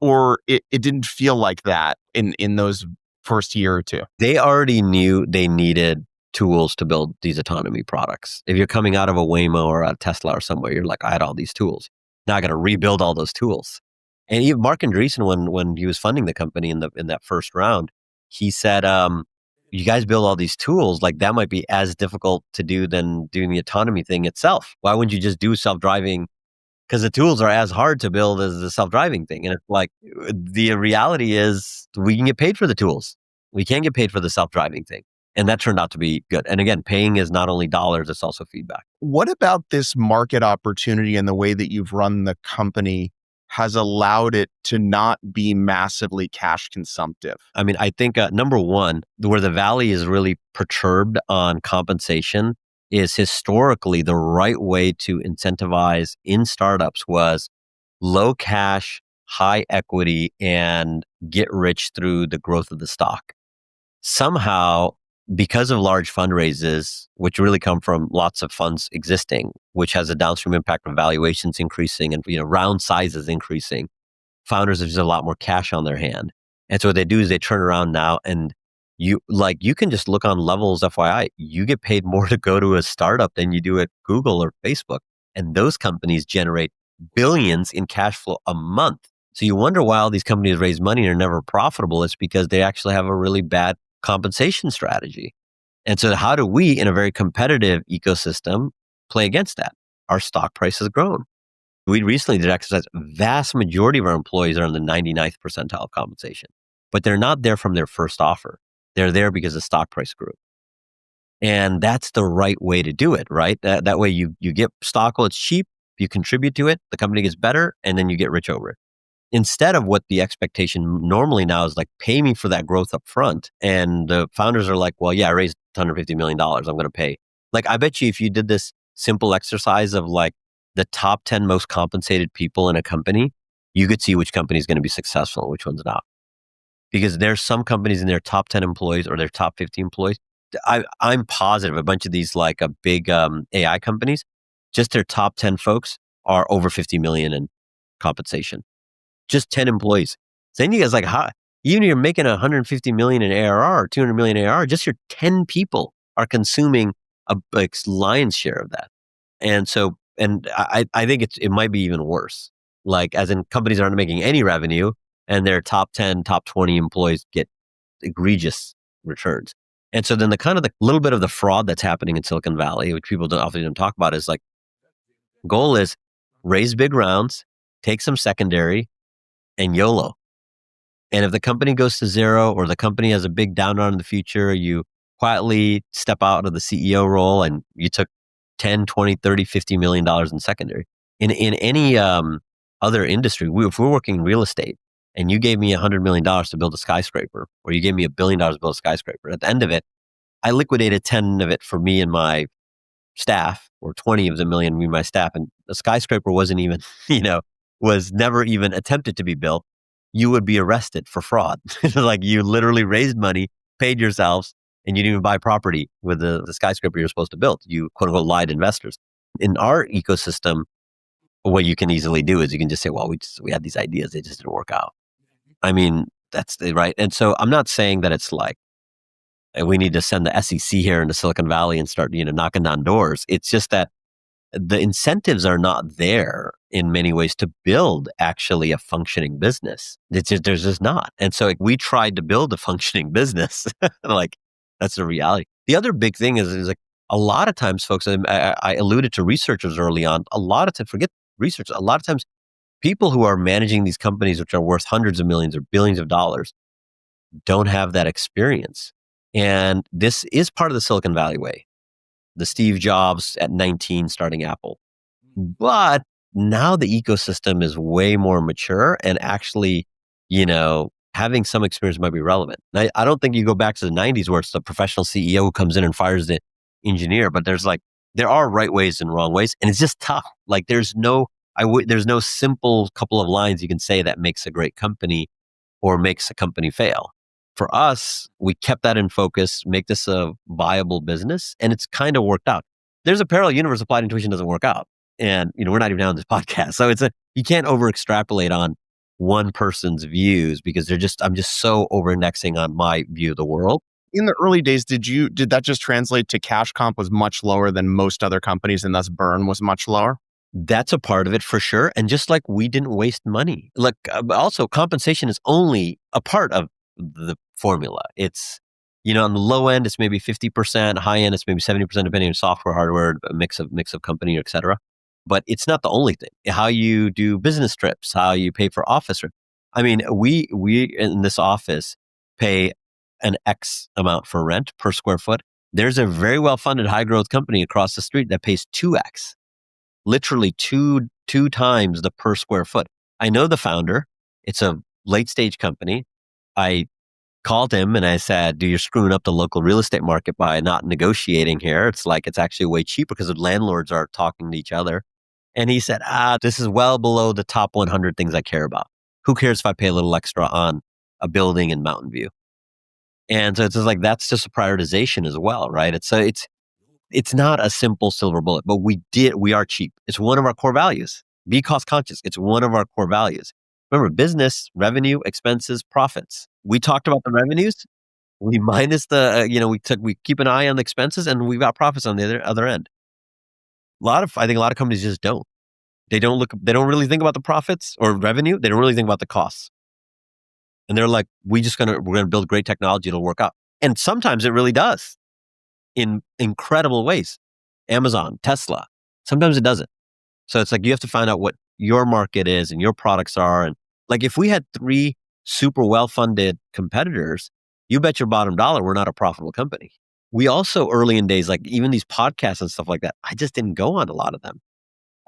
Or it didn't feel like that in those first year or 2? They already knew they needed tools to build these autonomy products. If you're coming out of a Waymo or a Tesla or somewhere, you're like, I had all these tools. Now I got to rebuild all those tools. And even Mark Andreessen, when he was funding the company in that first round, he said, you guys build all these tools, like that might be as difficult to do than doing the autonomy thing itself. Why wouldn't you just do self-driving? Because the tools are as hard to build as the self-driving thing. And it's like, the reality is we can get paid for the tools. We can't get paid for the self-driving thing. And that turned out to be good. And again, paying is not only dollars, it's also feedback. What about this market opportunity and the way that you've run the company has allowed it to not be massively cash consumptive? I mean, I think number one, where the Valley is really perturbed on compensation is historically the right way to incentivize in startups was low cash, high equity, and get rich through the growth of the stock. Somehow, because of large fundraisers, which really come from lots of funds existing, which has a downstream impact of valuations increasing and round sizes increasing, founders have just a lot more cash on their hand. And so what they do is they turn around now and you can just look on Levels, FYI, you get paid more to go to a startup than you do at Google or Facebook. And those companies generate billions in cash flow a month. So you wonder why all these companies raise money and are never profitable. It's because they actually have a really bad compensation strategy. And so how do we, in a very competitive ecosystem, play against that? Our stock price has grown. We recently did exercise. Vast majority of our employees are in the 99th percentile of compensation, but they're not there from their first offer. They're there because the stock price grew. And that's the right way to do it, right? That way you get stock while it's cheap, you contribute to it, the company gets better, and then you get rich over it. Instead of what the expectation normally now is like, pay me for that growth up front. And the founders are like, well, yeah, I raised $150 million. I'm going to pay. Like, I bet you if you did this simple exercise of like the top 10 most compensated people in a company, you could see which company is going to be successful and which one's not. Because there's some companies in their top 10 employees or their top 50 employees. I'm positive a bunch of these like a big AI companies, just their top 10 folks are over 50 million in compensation. Just 10 employees. So then you guys like, how, even if you're making 150 million in ARR or 200 million ARR, just your 10 people are consuming a lion's share of that. And so, and I think it might be even worse. Like, as in companies aren't making any revenue and their top 10, top 20 employees get egregious returns. And so then the little bit of the fraud that's happening in Silicon Valley, which people often don't talk about, is like, goal is raise big rounds, take some secondary, and YOLO. And if the company goes to zero or the company has a big down in the future, you quietly step out of the CEO role and you took 10, 20, 30, $50 million in secondary. In any other industry, if we're working in real estate and you gave me $100 million to build a skyscraper, or you gave me $1 billion to build a skyscraper, at the end of it, I liquidated 10 of it for me and my staff, or 20 of the million me and my staff. And the skyscraper wasn't even, was never even attempted to be built. You would be arrested for fraud. Like, you literally raised money, paid yourselves, and you didn't even buy property with the skyscraper you're supposed to build. You quote unquote lied to investors. In our ecosystem, what you can easily do is you can just say, well, we had these ideas, they just didn't work out. I mean, that's right. And so I'm not saying that it's like, we need to send the SEC here into Silicon Valley and start, knocking down doors. It's just that the incentives are not there in many ways to build actually a functioning business. There's just not. And so we tried to build a functioning business. Like, that's the reality. The other big thing is like, a lot of times, folks, I alluded to researchers early on, forget research. A lot of times people who are managing these companies, which are worth hundreds of millions or billions of dollars, don't have that experience. And this is part of the Silicon Valley way. The Steve Jobs at 19 starting Apple. But now the ecosystem is way more mature and actually, having some experience might be relevant. I don't think you go back to the 90s where it's the professional CEO who comes in and fires the engineer, but there are right ways and wrong ways. And it's just tough. Like, there's no simple couple of lines you can say that makes a great company or makes a company fail. For us, we kept that in focus, make this a viable business, and it's kind of worked out. There's a parallel universe applied intuition doesn't work out. And, we're not even on this podcast. So you can't over extrapolate on one person's views because I'm just so over indexing on my view of the world. In the early days, did that just translate to cash comp was much lower than most other companies and thus burn was much lower? That's a part of it for sure. And just like we didn't waste money, like also compensation is only a part of the formula. It's, on the low end, it's maybe 50%, high end, it's maybe 70%, depending on software, hardware, a mix of company, et cetera. But it's not the only thing. How you do business trips, how you pay for office trips. I mean, we in this office pay an X amount for rent per square foot. There's a very well-funded high growth company across the street that pays 2X, literally two times the per square foot. I know the founder. It's a late stage company. I called him and I said, "Dude, you're screwing up the local real estate market by not negotiating here. It's like it's actually way cheaper because the landlords are talking to each other." And he said, "This is well below the top 100 things I care about. Who cares if I pay a little extra on a building in Mountain View?" And so it's just like that's just a prioritization as well, right? It's not a simple silver bullet, but we are cheap. It's one of our core values. Be cost conscious. It's one of our core values. Remember, business, revenue, expenses, profits. We talked about the revenues. We minus the, we keep an eye on the expenses and we've got profits on the other end. I think a lot of companies just don't. They don't really think about the profits or revenue. They don't really think about the costs. And they're like, we're going to build great technology. It'll work out. And sometimes it really does in incredible ways. Amazon, Tesla, sometimes it doesn't. So it's like, you have to find out what your market is and your products are. And like, if we had 3 super well-funded competitors, you bet your bottom dollar we're not a profitable company. We also, early in days, like even these podcasts and stuff like that, I just didn't go on a lot of them.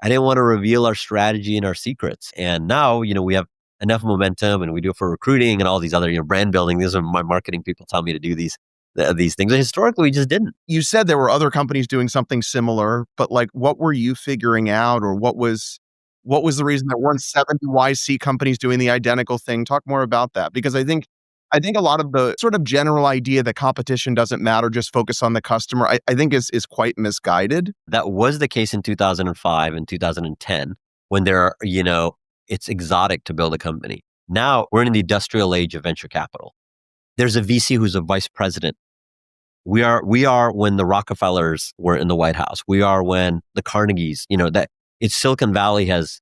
I didn't want to reveal our strategy and our secrets. And now, we have enough momentum and we do it for recruiting and all these other, brand building. These are my marketing people tell me to do these things. And historically, we just didn't. You said there were other companies doing something similar, but like, what were you figuring out, or what was the reason there weren't 70 YC companies doing the identical thing? Talk more about that, because I think a lot of the sort of general idea that competition doesn't matter, just focus on the customer, I think is quite misguided. That was the case in 2005 and 2010 when it's exotic to build a company. Now we're in the industrial age of venture capital. There's a VC who's a vice president. We are when the Rockefellers were in the White House. We are when the Carnegies, that it's Silicon Valley has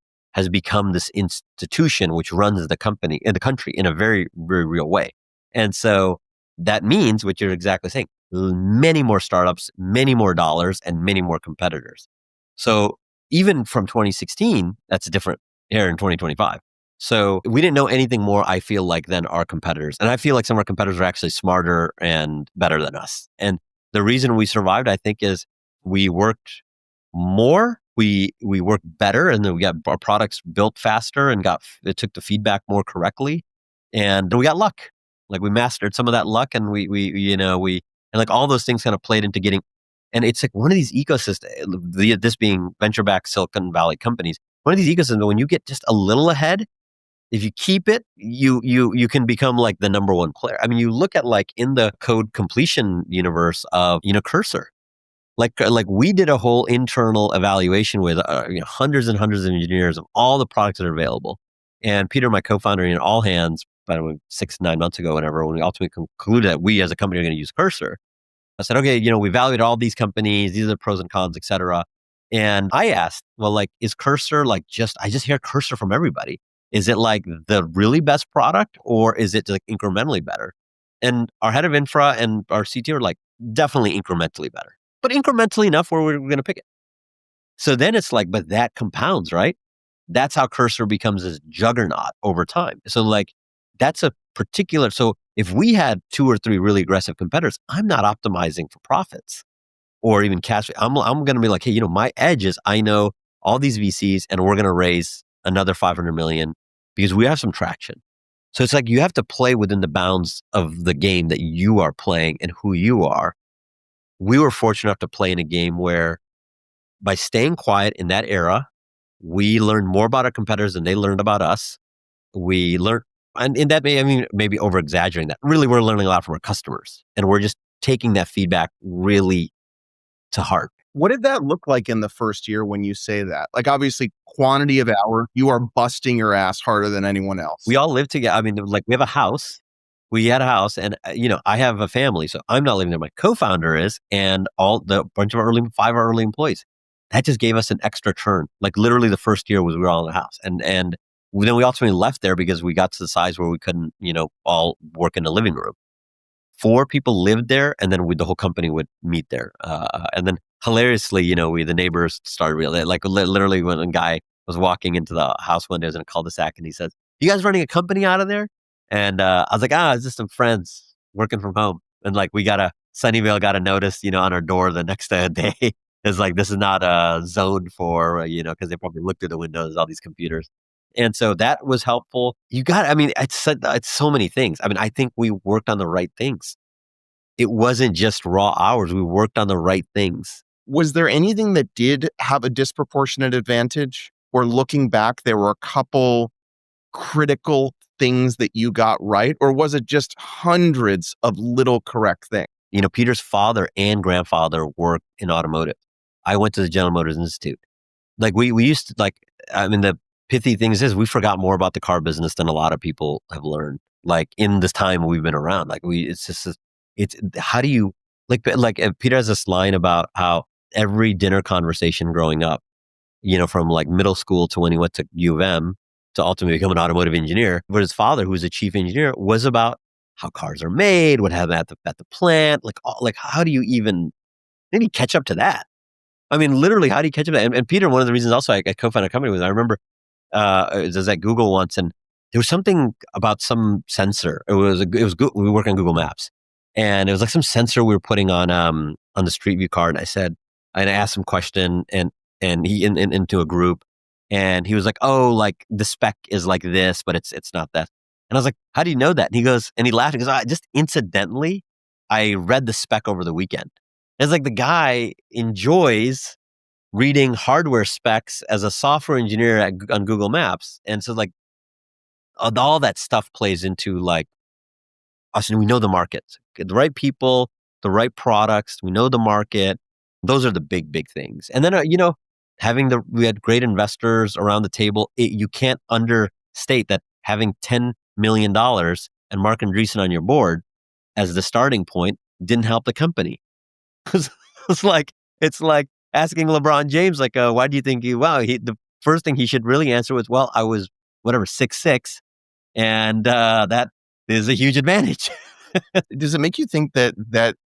become this institution which runs the company in the country in a very, very real way. And so that means what you're exactly saying, many more startups, many more dollars, and many more competitors. So even from 2016, that's different here in 2025. So we didn't know anything more, I feel like, than our competitors. And I feel like some of our competitors are actually smarter and better than us. And the reason we survived, I think, is we worked more, we worked better, and then we got our products built faster and it took the feedback more correctly. And we got luck. Like, we mastered some of that luck, and we and like all those things kind of played into getting, and it's like one of these ecosystems, this being venture-backed Silicon Valley companies, one of these ecosystems, when you get just a little ahead, if you keep it, you can become like the number one player. I mean, you look at like in the code completion universe of, Cursor, like we did a whole internal evaluation with hundreds and hundreds of engineers of all the products that are available. And Peter, my co-founder, all hands, by the way, 6-9 months ago, whenever, when we ultimately concluded that we as a company are going to use Cursor, I said, okay, we evaluated all these companies, these are the pros and cons, et cetera. And I asked, well, like, is Cursor I just hear Cursor from everybody. Is it like the really best product, or is it like incrementally better? And our head of infra and our CTO are like, definitely incrementally better, but incrementally enough where we're going to pick it. So then it's like, but that compounds, right? That's how Cursor becomes this juggernaut over time. So like, that's so if we had 2 or 3 really aggressive competitors, I'm not optimizing for profits or even cash. I'm going to be like, hey, my edge is I know all these VCs and we're going to raise another 500 million because we have some traction. So it's like you have to play within the bounds of the game that you are playing and who you are. We were fortunate enough to play in a game where, by staying quiet in that era, we learned more about our competitors than they learned about us. We learned, and in that maybe over exaggerating that. Really, we're learning a lot from our customers, and we're just taking that feedback really to heart. What did that look like in the first year when you say that? Like, obviously, quantity of hour, you are busting your ass harder than anyone else. We all live together. I mean, like, we have a house. We had a house, and I have a family, so I'm not living there. My co-founder is, and bunch of our 5 of our early employees. That just gave us an extra turn. Like, literally, the first year we were all in the house, and then we ultimately left there because we got to the size where we couldn't, all work in the living room. 4 people lived there, and then the whole company would meet there. And then hilariously, the neighbors started literally when a guy was walking into the house windows in a cul-de-sac, and he says, "You guys running a company out of there?" And I was like, it's just some friends working from home. And like, Sunnyvale got a notice, on our door the next day. It's like, this is not a zone for, because they probably looked through the windows, all these computers. And so that was helpful. It's so many things. I mean, I think we worked on the right things. It wasn't just raw hours. We worked on the right things. Was there anything that did have a disproportionate advantage? Or looking back, there were a couple critical things that you got right? Or was it just hundreds of little correct things? Peter's father and grandfather worked in automotive. I went to the General Motors Institute. Like we used to the pithy things is we forgot more about the car business than a lot of people have learned. Like in this time we've been around, it's how do you Peter has this line about how every dinner conversation growing up, from like middle school to when he went to U of M to ultimately become an automotive engineer, but his father, who was a chief engineer, was about how cars are made, what happened at the plant, how do you catch up to that? I mean, literally, how do you catch up to that? And Peter, one of the reasons also I co-founded a company with, I remember it was at Google once, and there was something about some sensor. We were working on Google Maps, and it was like some sensor we were putting on the Street View car, and I asked him a question, and he into a group, and he was like, "Oh, like the spec is like this, but it's not that." And I was like, "How do you know that?" And he laughed, and he goes, "I just incidentally, I read the spec over the weekend." It's like the guy enjoys reading hardware specs as a software engineer on Google Maps. And so all that stuff plays into us, and we know the markets, the right people, the right products. We know the market. Those are the big, big things. And then, we had great investors around the table. You can't understate that having $10 million and Mark Andreessen on your board as the starting point didn't help the company. it's like asking LeBron James, why do you think the first thing he should really answer was, well, I was whatever 6'6", and that is a huge advantage. Does it make you think that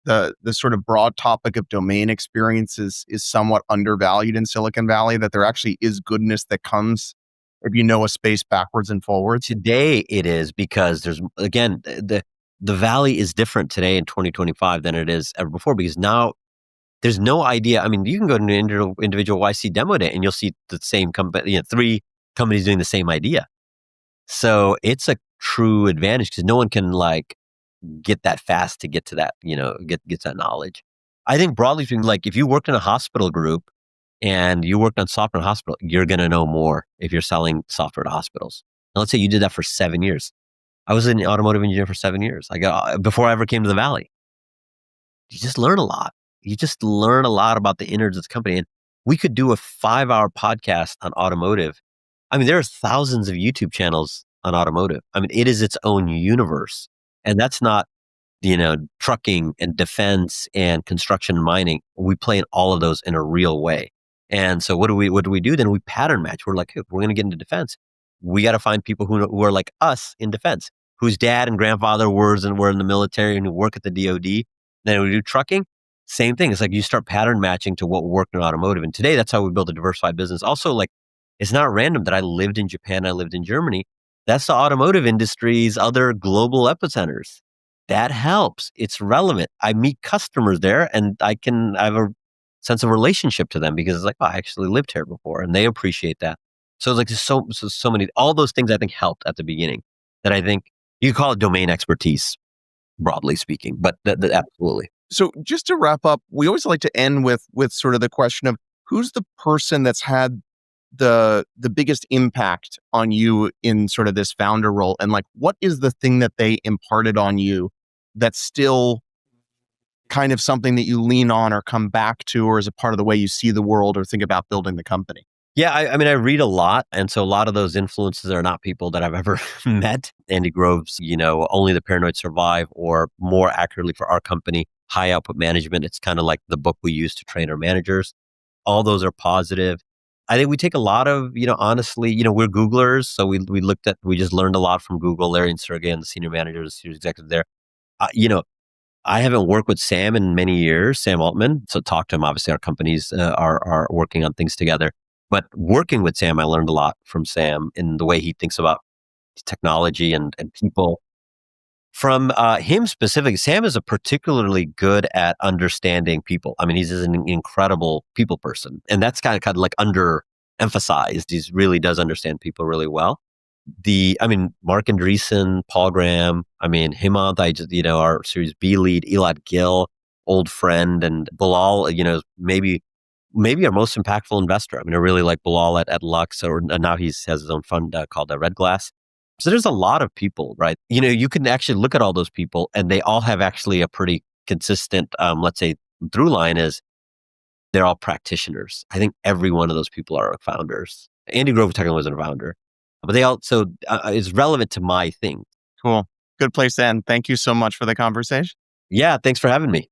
the sort of broad topic of domain experience is somewhat undervalued in Silicon Valley, that there actually is goodness that comes if you know a space backwards and forwards? Today it is, because there's, again, the Valley is different today in 2025 than it is ever before, because now there's no idea. I mean, you can go to an individual YC demo day and you'll see the same company, 3 companies doing the same idea. So it's a true advantage because no one can get that fast to get to that, get that knowledge. I think broadly speaking, if you worked in a hospital group and you worked on software in a hospital, you're going to know more if you're selling software to hospitals. Now, let's say you did that for 7 years. I was an automotive engineer for 7 years. Before I ever came to the Valley. You just learn a lot. You just learn a lot about the innards of the company. And we could do a 5-hour podcast on automotive. I mean, there are thousands of YouTube channels on automotive. I mean, it is its own universe. And that's not, trucking and defense and construction and mining. We play in all of those in a real way. And so what do we do? Then we pattern match. We're like, hey, if we're going to get into defense, we got to find people who are like us in defense, whose dad and grandfather were in the military and who work at the DoD. Then we do trucking. Same thing. It's like you start pattern matching to what worked in automotive. And today, that's how we build a diversified business. Also, it's not random that I lived in Japan, I lived in Germany. That's the automotive industry's other global epicenters. That helps. It's relevant. I meet customers there, and I have a sense of relationship to them because it's like, oh, I actually lived here before, and they appreciate that. So it's there's so many, all those things I think helped at the beginning that I think you call it domain expertise, broadly speaking, but absolutely. So just to wrap up, we always like to end with sort of the question of who's the person that's had the biggest impact on you in sort of this founder role, and what is the thing that they imparted on you that's still kind of something that you lean on or come back to, or is a part of the way you see the world or think about building the company? Yeah, I mean, I read a lot. And so a lot of those influences are not people that I've ever met. Andy Grove's, Only the Paranoid Survive, or more accurately for our company, High Output Management. It's kind of like the book we use to train our managers. All those are positive. I think we take a lot of, honestly, we're Googlers. So we just learned a lot from Google. Larry and Sergey and the senior managers, senior executives there. I haven't worked with Sam in many years, Sam Altman. So talk to him. Obviously, our companies are working on things together. But working with Sam, I learned a lot from Sam in the way he thinks about technology and people. From him specifically, Sam is particularly good at understanding people. I mean, he's an incredible people person. And that's kind of emphasized. He really does understand people really well. Mark Andreessen, Paul Graham, Himant, our Series B lead, Elad Gil, old friend, and Bilal, maybe our most impactful investor. I really like Bilal at Lux, or now he has his own fund called Red Glass. So there's a lot of people, right? You can actually look at all those people, and they all have actually a pretty consistent, let's say, through line is they're all practitioners. I think every one of those people are founders. Andy Grove technically wasn't a founder, but they also is relevant to my thing. Cool. Good place to end. Thank you so much for the conversation. Yeah, thanks for having me.